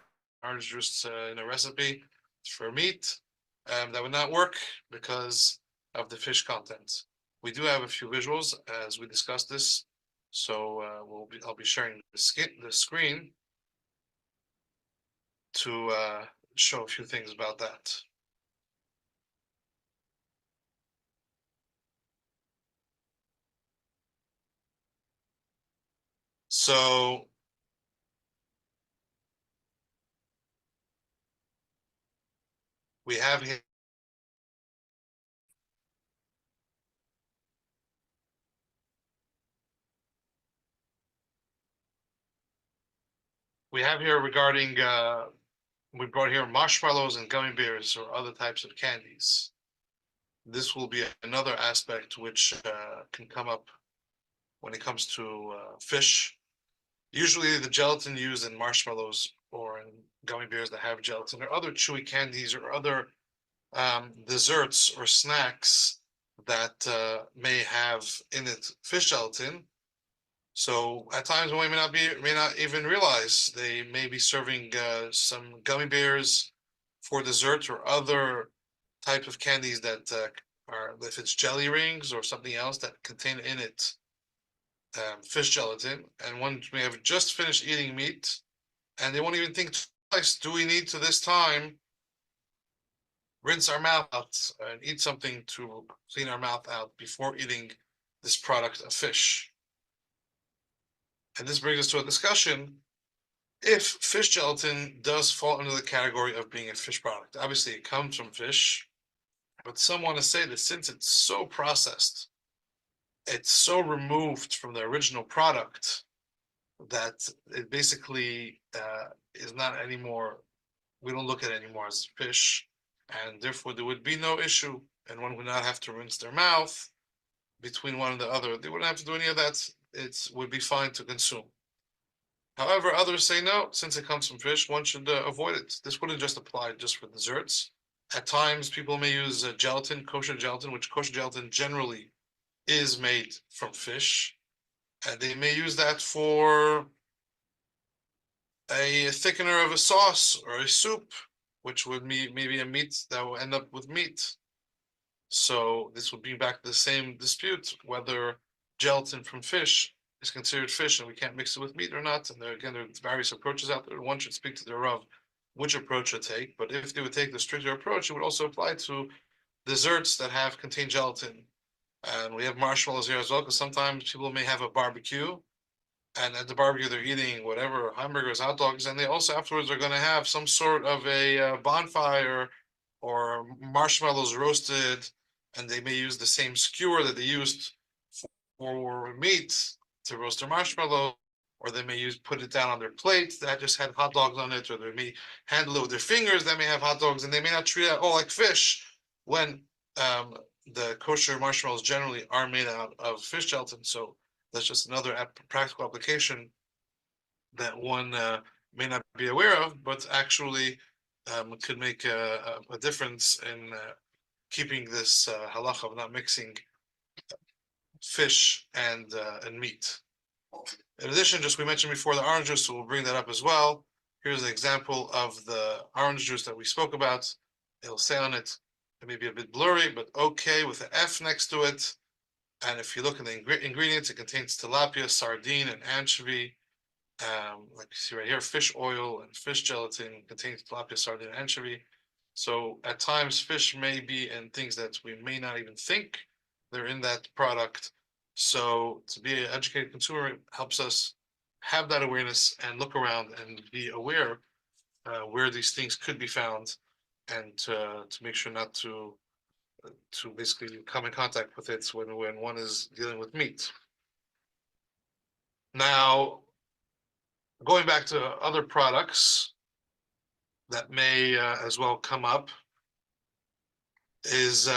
orange juice in a recipe for meat, that would not work because of the fish content. We do have a few visuals as we discuss this, so I'll be sharing the screen to show a few things about that. So we have here regarding we brought here marshmallows and gummy bears or other types of candies. This will be another aspect which can come up when it comes to fish. Usually the gelatin used in marshmallows or in gummy bears that have gelatin, or other chewy candies, or other desserts or snacks that may have in it fish gelatin. So at times one may not even realize they may be serving some gummy bears for dessert, or other type of candies that are, if it's jelly rings or something else that contain in it fish gelatin, and one may have just finished eating meat and they won't even think twice, do we need to this time rinse our mouth out and eat something to clean our mouth out before eating this product of fish? And this brings us to a discussion if fish gelatin does fall under the category of being a fish product. Obviously it comes from fish, but some want to say that since it's so processed, it's so removed from the original product, that it basically is not anymore, we don't look at it anymore as fish, and therefore there would be no issue, and one would not have to rinse their mouth between one and the other. They wouldn't have to do any of that. It would be fine to consume. However, others say no, since it comes from fish, one should avoid it. This wouldn't just apply just for desserts. At times, people may use gelatin, kosher gelatin, which kosher gelatin generally is made from fish, and they may use that for a thickener of a sauce or a soup, which would be maybe a meat that will end up with meat. So this would be back to the same dispute, whether gelatin from fish is considered fish and we can't mix it with meat or not. And there again, there are various approaches out there. One should speak to the Rav which approach to take, but if they would take the stricter approach, it would also apply to desserts that contain gelatin. And we have marshmallows here as well, because sometimes people may have a barbecue, and at the barbecue they're eating whatever, hamburgers, hot dogs, and they also afterwards are going to have some sort of a bonfire or marshmallows roasted, and they may use the same skewer that they used for meat to roast their marshmallow, or they may put it down on their plate that just had hot dogs on it, or they may handle it with their fingers that may have hot dogs, and they may not treat it all like fish, when the kosher marshmallows generally are made out of fish gelatin. So that's just another practical application that one may not be aware of, but actually could make a difference in keeping this halacha of not mixing fish and meat. In addition, just we mentioned before the orange juice, so we'll bring that up as well. Here's an example of the orange juice that we spoke about. It'll say on it It may be a bit blurry, but okay with the F next to it. And if you look at the ingredients, it contains tilapia, sardine, and anchovy. Like you see right here, fish oil and fish gelatin contains tilapia, sardine, and anchovy. So at times, fish may be in things that we may not even think they're in that product. So to be an educated consumer helps us have that awareness and look around and be aware where these things could be found, and to make sure not to basically come in contact with it when one is dealing with meat. Now, going back to other products that may as well come up is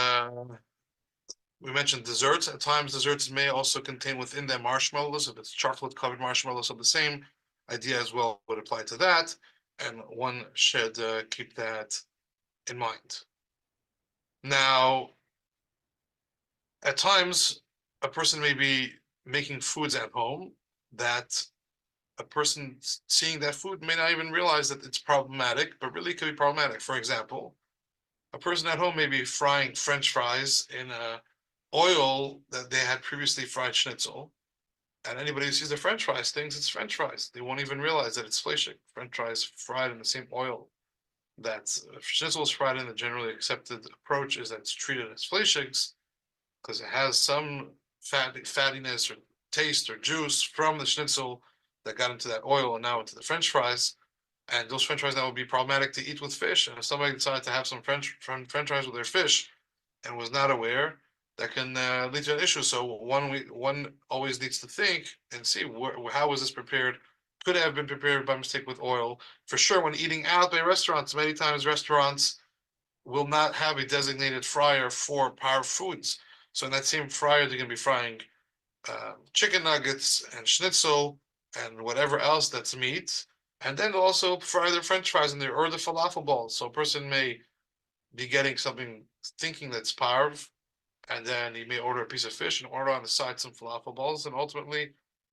we mentioned desserts. At times, desserts may also contain within them marshmallows. If it's chocolate-covered marshmallows, so the same idea as well would apply to that, and one should keep that in mind. Now, at times, a person may be making foods at home that a person seeing that food may not even realize that it's problematic, but really could be problematic. For example, a person at home may be frying French fries in a oil that they had previously fried schnitzel, and anybody who sees the French fries thinks it's French fries. They won't even realize that it's fleishik. French fries fried in the same oil that schnitzel is fried in. The generally accepted approach is that it's treated as fleishiks because it has some fattiness or taste or juice from the schnitzel that got into that oil and now into the French fries. And those French fries now would be problematic to eat with fish. And if somebody decided to have some French fries with their fish and was not aware, that can lead to an issue. So one always needs to think and see how was this prepared. Could have been prepared by mistake with oil. For sure, when eating out by restaurants, many times restaurants will not have a designated fryer for power foods. So in that same fryer, they're going to be frying chicken nuggets and schnitzel and whatever else that's meat. And then they'll also fry their French fries in there or the falafel balls. So a person may be getting something thinking that's parv, and then he may order a piece of fish and order on the side some falafel balls. And ultimately,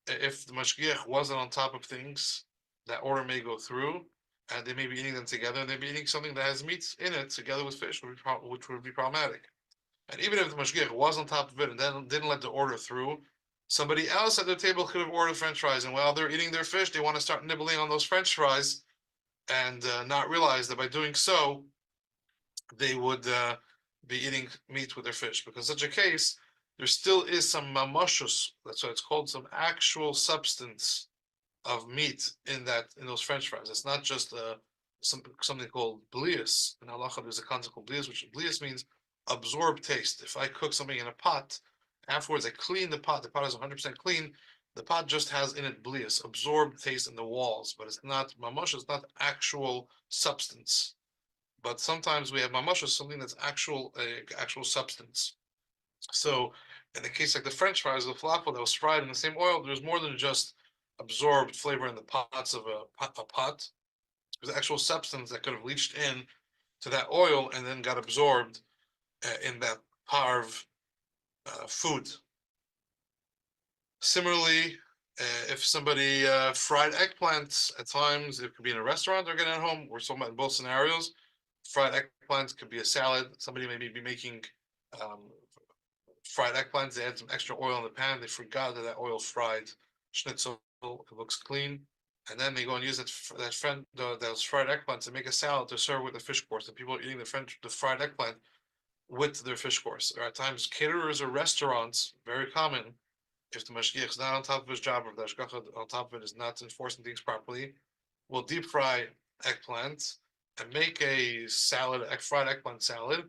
if the mashgiach wasn't on top of things, that order may go through, and they may be eating them together, and they'd be eating something that has meat in it together with fish, which would be problematic. And even if the mashgiach was on top of it and then didn't let the order through, somebody else at their table could have ordered French fries, and while they're eating their fish, they want to start nibbling on those French fries, and not realize that by doing so, they would be eating meat with their fish. Because in such a case, there still is some mamashus, that's why it's called, some actual substance of meat in those French fries. It's not just something called blius. In halacha, there's a concept called blius, which blius means absorb taste. If I cook something in a pot, afterwards I clean the pot. The pot is 100% clean. The pot just has in it blius, absorbed taste in the walls, but it's not mamash. It's not actual substance. But sometimes we have mamash, something that's actual substance. So in the case like the French fries, the falafel that was fried in the same oil, there's more than just absorbed flavor in the pots of a pot. There's actual substance that could have leached in to that oil and then got absorbed in that parv food. Similarly, if somebody fried eggplants, at times it could be in a restaurant or getting at home. We're talking about in both scenarios. Fried eggplants could be a salad. Somebody may be making fried eggplants. They add some extra oil in the pan. They forgot that oil fried schnitzel. It looks clean, and then they go and use those fried eggplants to make a salad to serve with the fish course. And people are eating the fried eggplant with their fish course. Or at times, caterers or restaurants, very common, if the mashgiach is not on top of his job, or the hashgacha on top of it is not enforcing things properly, will deep fry eggplant and make a fried eggplant salad,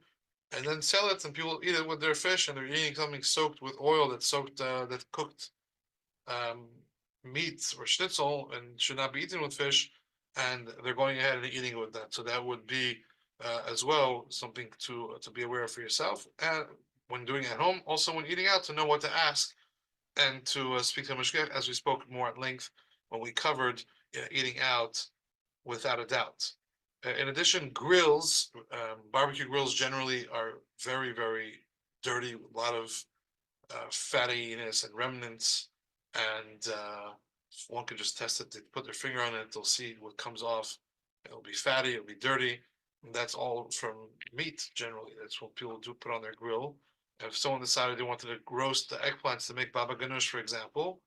and then sell it, and people eat it with their fish, and they're eating something soaked with oil that cooked meat or schnitzel and should not be eaten with fish, and they're going ahead and eating it with that. So that would be as well something to be aware of for yourself, and when doing it at home, also when eating out, to know what to ask and to speak to mashgiach, as we spoke more at length when we covered eating out, without a doubt. In addition, grills, barbecue grills generally are very, very dirty, a lot of fattiness and remnants, and one could just test it. They put their finger on it, they'll see what comes off. It'll be fatty, it'll be dirty. That's all from meat generally. That's what people do put on their grill. And if someone decided they wanted to roast the eggplants to make baba ganoush, for example,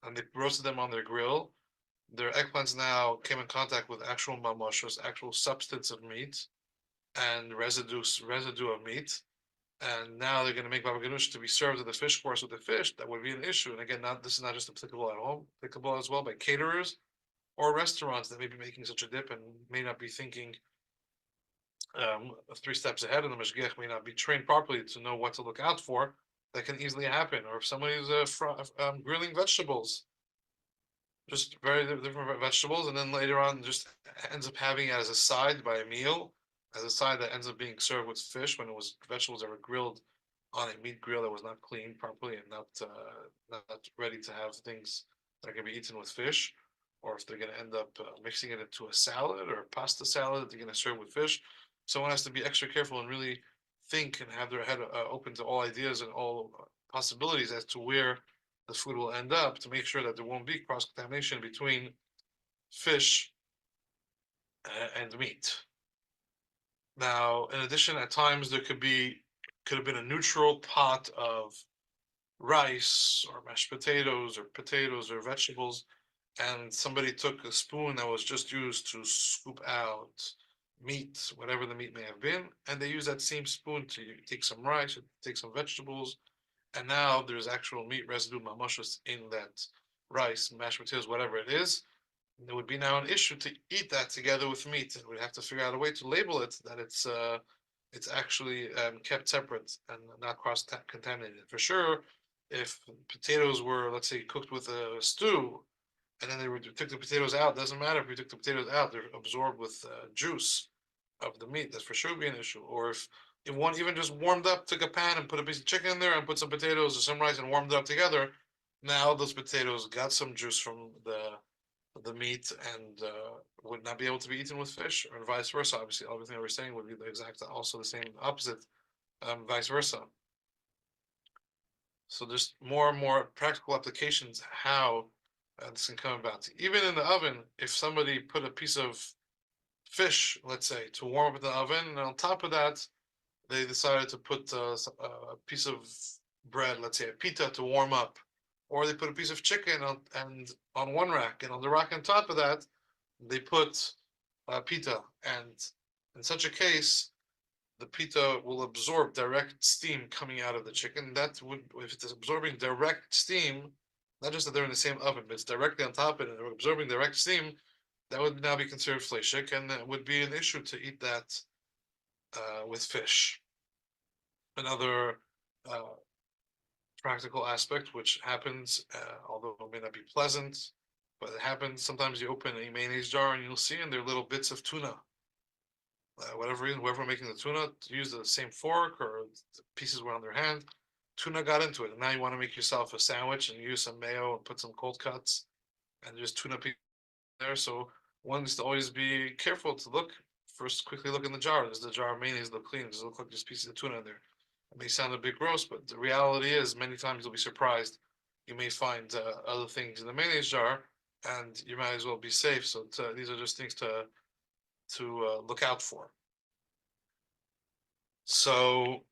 and they roasted them on their grill, their eggplants now came in contact with actual mamoshos, actual substance of meat, and residue of meat. And now they're going to make baba ganoush to be served with the fish course with the fish. That would be an issue. And again, this is not just applicable at home, applicable as well by caterers or restaurants that may be making such a dip and may not be thinking 3 steps ahead, and the mashgiach may not be trained properly to know what to look out for. That can easily happen. Or if somebody's grilling vegetables, just very different vegetables, and then later on just ends up having it as a side by a meal, as a side that ends up being served with fish when it was vegetables that were grilled on a meat grill that was not cleaned properly and not ready to have things that are going to be eaten with fish, or if they're going to end up mixing it into a salad or a pasta salad that they're going to serve with fish. Someone has to be extra careful and really think and have their head open to all ideas and all possibilities as to where the food will end up, to make sure that there won't be cross-contamination between fish and meat. Now, in addition, at times there could have been a neutral pot of rice or mashed potatoes or vegetables, and somebody took a spoon that was just used to scoop out meat, whatever the meat may have been, and they use that same spoon to take some rice or take some vegetables, and now there's actual meat residue, mamoshos, in that rice, mashed potatoes, whatever it is. And there would be now an issue to eat that together with meat, and we'd have to figure out a way to label it that it's actually kept separate and not cross-contaminated. For sure, if potatoes were, let's say, cooked with a stew, and then took the potatoes out, doesn't matter if we took the potatoes out, they're absorbed with juice of the meat. That's for sure be an issue. Or if one even just warmed up, took a pan and put a piece of chicken in there and put some potatoes or some rice and warmed it up together, now those potatoes got some juice from the meat and would not be able to be eaten with fish, or vice versa. Obviously, everything that we're saying would be the exact, also the same opposite, vice versa. So there's more and more practical applications how this can come about. Even in the oven, if somebody put a piece of fish, let's say, to warm up in the oven, and on top of that, they decided to put a piece of bread, let's say a pita, to warm up, or they put a piece of chicken on one rack, and on the rack on top of that, they put pita. And in such a case, the pita will absorb direct steam coming out of the chicken. That would, if it's absorbing direct steam, not just that they're in the same oven, but it's directly on top of it and they're absorbing direct steam, that would now be considered fleshik, and it would be an issue to eat that with fish. Another practical aspect, which happens, although it may not be pleasant, but it happens. Sometimes you open a mayonnaise jar and you'll see in there little bits of tuna. Whatever reason, whoever making the tuna use the same fork or the pieces were on their hand, tuna got into it, and now you want to make yourself a sandwich and use some mayo and put some cold cuts, and there's tuna there. So one needs to always be careful to look first. Quickly look in the jar. Does the jar of mayonnaise look clean? Does it look like there's pieces of tuna in there? It may sound a bit gross, but the reality is many times you'll be surprised. You may find other things in the mayonnaise jar, and you might as well be safe. So these are just things to look out for. So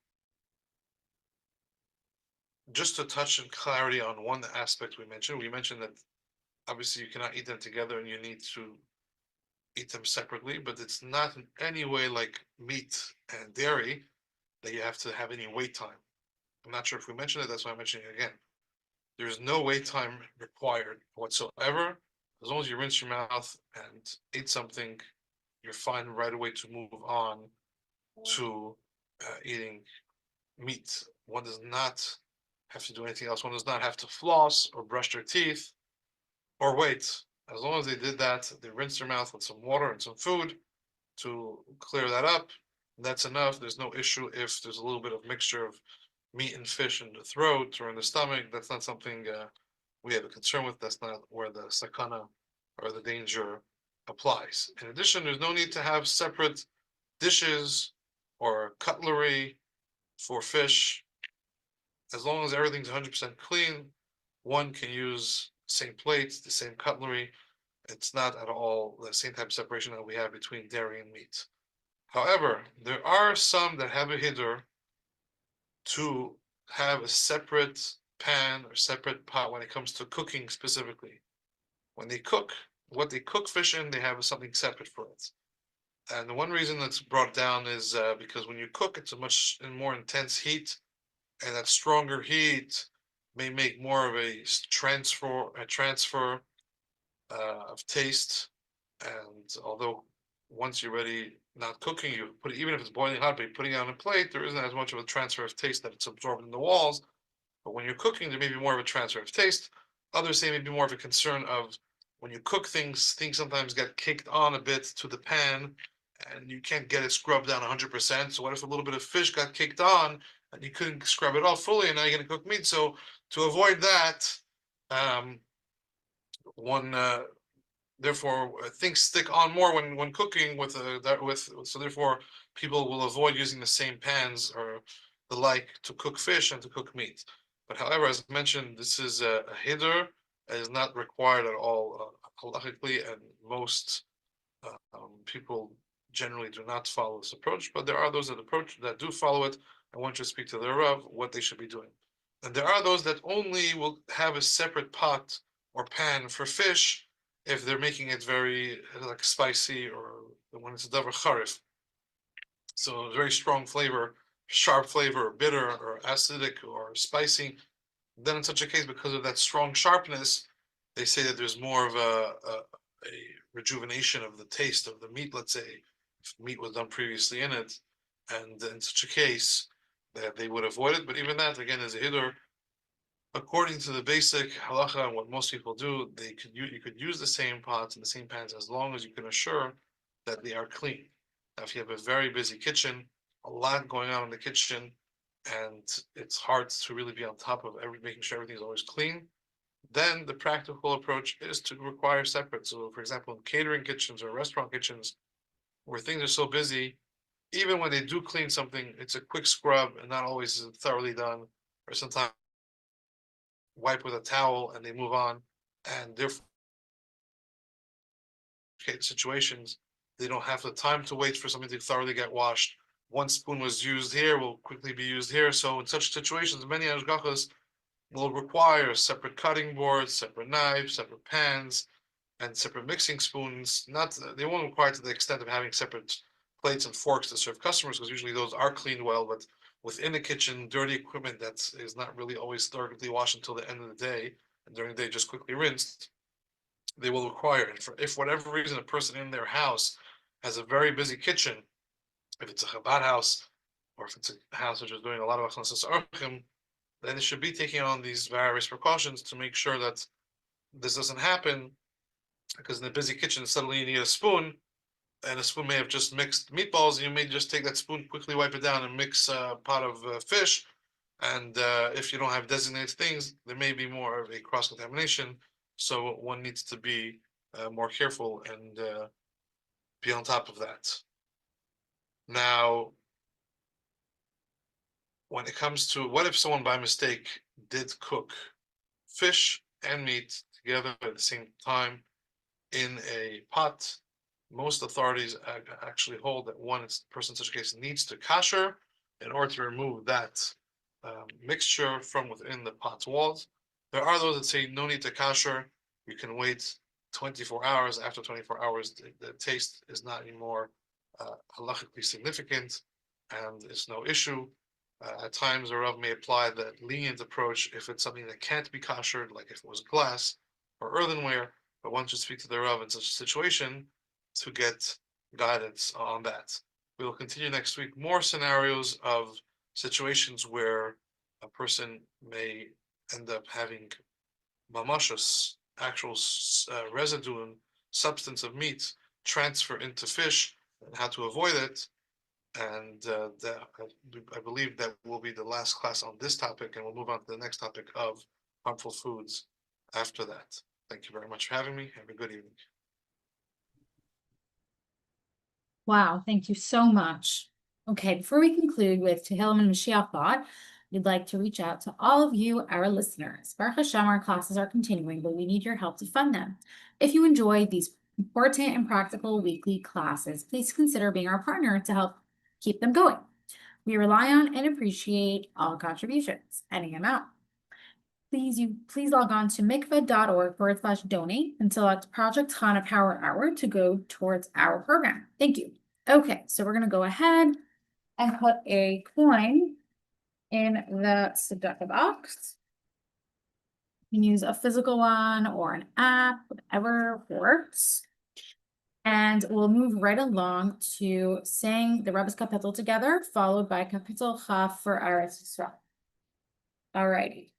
just to touch in clarity on one aspect we mentioned that obviously you cannot eat them together and you need to eat them separately, but it's not in any way like meat and dairy that you have to have any wait time. I'm not sure if we mentioned it, that's why I'm mentioning it again. There's no wait time required whatsoever. As long as you rinse your mouth and eat something, you're fine right away to move on to eating meat. One does not have to do anything else. One does not have to floss or brush their teeth or wait. As long as they did that, they rinsed their mouth with some water and some food to clear that up. That's enough. There's no issue if there's a little bit of mixture of meat and fish in the throat or in the stomach. That's not something we have a concern with. That's not where the sakana or the danger applies. In addition, there's no need to have separate dishes or cutlery for fish. As long as everything's 100% clean, one can use the same plates, the same cutlery. It's not at all the same type of separation that we have between dairy and meat. However, there are some that have a hidur to have a separate pan or separate pot when it comes to cooking specifically. When they cook, what they cook fish in, they have something separate for it. And the one reason that's brought down is because when you cook, it's a much more intense heat, and that stronger heat may make more of a transfer of taste. And although once you're ready, not cooking, you put it, even if it's boiling hot, but you're putting it on a plate, there isn't as much of a transfer of taste that it's absorbed in the walls. But when you're cooking, there may be more of a transfer of taste. Others say maybe more of a concern of when you cook things sometimes get kicked on a bit to the pan, and you can't get it scrubbed down 100%. So what if a little bit of fish got kicked on and you couldn't scrub it off fully, and now you're going to cook meat? So to avoid that, one therefore things stick on more when cooking so therefore people will avoid using the same pans or the like to cook fish and to cook meat. But however, as mentioned, this is a hidur. It is not required at all halachically, and most people generally do not follow this approach, but there are those that do follow it. I want you to speak to the Rav what they should be doing. And there are those that only will have a separate pot or pan for fish if they're making it very like spicy, or when it's a davar charif. So very strong flavor, sharp flavor, bitter or acidic or spicy. Then in such a case, because of that strong sharpness, they say that there's more of a rejuvenation of the taste of the meat, let's say, if meat was done previously in it. And in such a case, that they would avoid it. But even that, again, is a hidur. According to the basic halacha and what most people do, you could use the same pots and the same pans as long as you can assure that they are clean. Now, if you have a very busy kitchen, a lot going on in the kitchen, and it's hard to really be on top of making sure everything is always clean, then the practical approach is to require separate. So, for example, in catering kitchens or restaurant kitchens, where things are so busy, even when they do clean something, it's a quick scrub and not always thoroughly done, or sometimes wipe with a towel and they move on. And therefore, situations, they don't have the time to wait for something to thoroughly get washed. One spoon was used here, will quickly be used here. So in such situations, many hashgachos will require separate cutting boards, separate knives, separate pans, and separate mixing spoons. They won't require to the extent of having separate plates and forks to serve customers, because usually those are cleaned well, but within the kitchen, dirty equipment that is not really always thoroughly washed until the end of the day, and during the day just quickly rinsed, they will require. And if for whatever reason a person in their house has a very busy kitchen, if it's a Chabad house, or if it's a house which is doing a lot of achnasas orchim, then it should be taking on these various precautions to make sure that this doesn't happen. Because in a busy kitchen, suddenly you need a spoon, and a spoon may have just mixed meatballs, and you may just take that spoon, quickly wipe it down, and mix a pot of fish. And if you don't have designated things, there may be more of a cross-contamination. So one needs to be more careful and be on top of that. Now, when it comes to what if someone by mistake did cook fish and meat together at the same time in a pot, most authorities actually hold that one person in such a case needs to kasher in order to remove that mixture from within the pot's walls. There are those that say no need to kasher, you can wait 24 hours. After 24 hours, the taste is not anymore halachically significant, and it's no issue. At times, the Rav may apply the lenient approach if it's something that can't be kashered, like if it was glass or earthenware. But one should speak to the Rav in such a situation to get guidance on that. We will continue next week more scenarios of situations where a person may end up having mamashos, actual residue and substance of meat transfer into fish, and how to avoid it. And I believe that will be the last class on this topic, and we'll move on to the next topic of harmful foods after that. Thank you very much for having me. Have a good evening. Wow, thank you so much. Okay, before we conclude with Tehillim and Mashiach thought, we'd like to reach out to all of you, our listeners. Baruch Hashem, our classes are continuing, but we need your help to fund them. If you enjoy these important and practical weekly classes. Please consider being our partner to help keep them going. We rely on and appreciate all contributions, any amount. Please log on to mikvah.org/donate and select Project Chana Power Hour to go towards our program. Thank you. Okay, so we're gonna go ahead and put a coin in the tzedakah box. You can use a physical one or an app, whatever works. And we'll move right along to saying the Rebbe's Kapitel together, followed by Kapitel Chaf for Eretz Yisrael. Alrighty.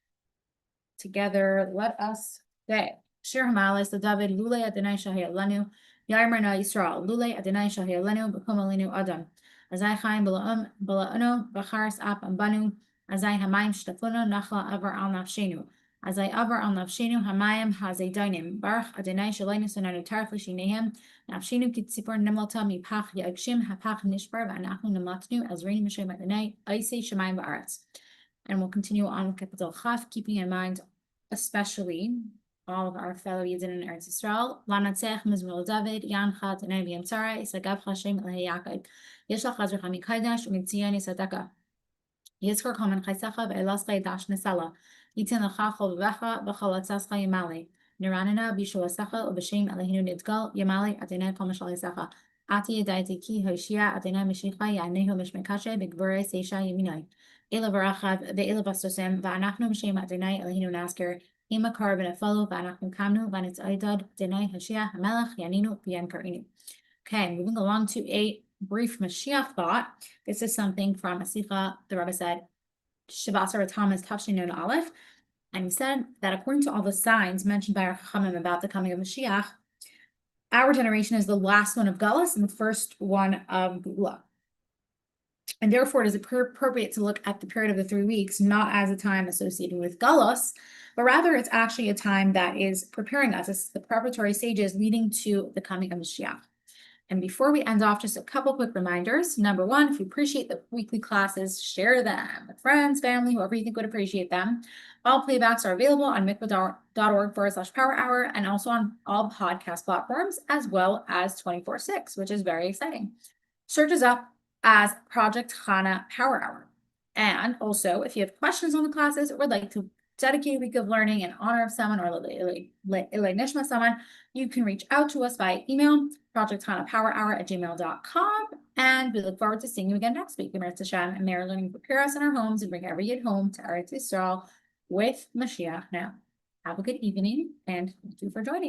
Together, let us say, Shir Hamalis, the David, Lule Adonai Shahir Lenu, Yarmana Yisrael, Lule Adonai Shahir Lenu, Bekum Alinu Adam, Azai Chaim Bala'ano, Bacharis Ap Ambanu, Azai Hamayim Shtafunu, Nachla Avar Al Nafshenu, Azai Avar Al Nafshenu, Hamayim Hazai Dainim, Baruch Adonai Shalenu Sananu Tarf Lishinehem, Nafshenu Kitsipur Nimlata Mipach Yagshim, Hapach Nishbar, Vanachnu Namlatnu, Azrini Mishem Adonai, Aise Shemaim Ba'aretz. And we'll continue on with Kapitel Chaf, keeping in mind, especially all of our fellow Yidden in Eretz Yisrael. Lanatzech Mizmor David, Yan Chat, and Ibiyam Tzara, Isagav Hashem Elhayakad, Yeshlach Hazar Hamikaidash, Umitzian Isadaka. Yitzchor Koman Chaisacha, Ve'elascha Dash Nesala, Yitin Lacha Cholvecha, V'chalatzascha Yamale, Niranana, Bishuasacha, Ubashim Elahinu Nidgal, Yamale, Adonai Komashalisacha, Ati Yadaiti Ki, Hoshia, Adonai Mishicha, Yanehu Mishmekashe, Bigvore, Seisha Yaminai. Ela Varachav, Ve'ela Vasosem, Va'anachnu Mishem Adonai Elahinu Nasker, Ima Kar V'nefalo, Va'anachnu Kamnu, V'anitz Aidad, Adonai Hoshia, Hamelach, Yaninu, V'yan Karinu. Okay, moving along to a brief Mashiach thought. This is something from a Sikha. The Rebbe said, Shabbat Thomas Tafshin Nun Aleph, and he said that according to all the signs mentioned by our Chachamim about the coming of Mashiach, our generation is the last one of Galus and the first one of Gula. And therefore, it is appropriate to look at the period of the 3 weeks not as a time associated with Galus, but rather it's actually a time that is preparing us. It's the preparatory stages leading to the coming of Mashiach. And before we end off, just a couple quick reminders. Number one, if you appreciate the weekly classes, share them with friends, family, whoever you think would appreciate them. All playbacks are available on mikvah.org/power hour and also on all podcast platforms, as well as 24/6, which is very exciting. Search us up as Project Chana Power Hour. And also, if you have questions on the classes or would like to dedicate a week of learning in honor of someone or Ilay Nishma someone, you can reach out to us by email, projectchanapowerhour@gmail.com. And we look forward to seeing you again next week. Eretz Hashem, and may our learning prepare us in our homes and bring every Yid home to Eretz Yisrael with Mashiach now. Have a good evening, and thank you for joining.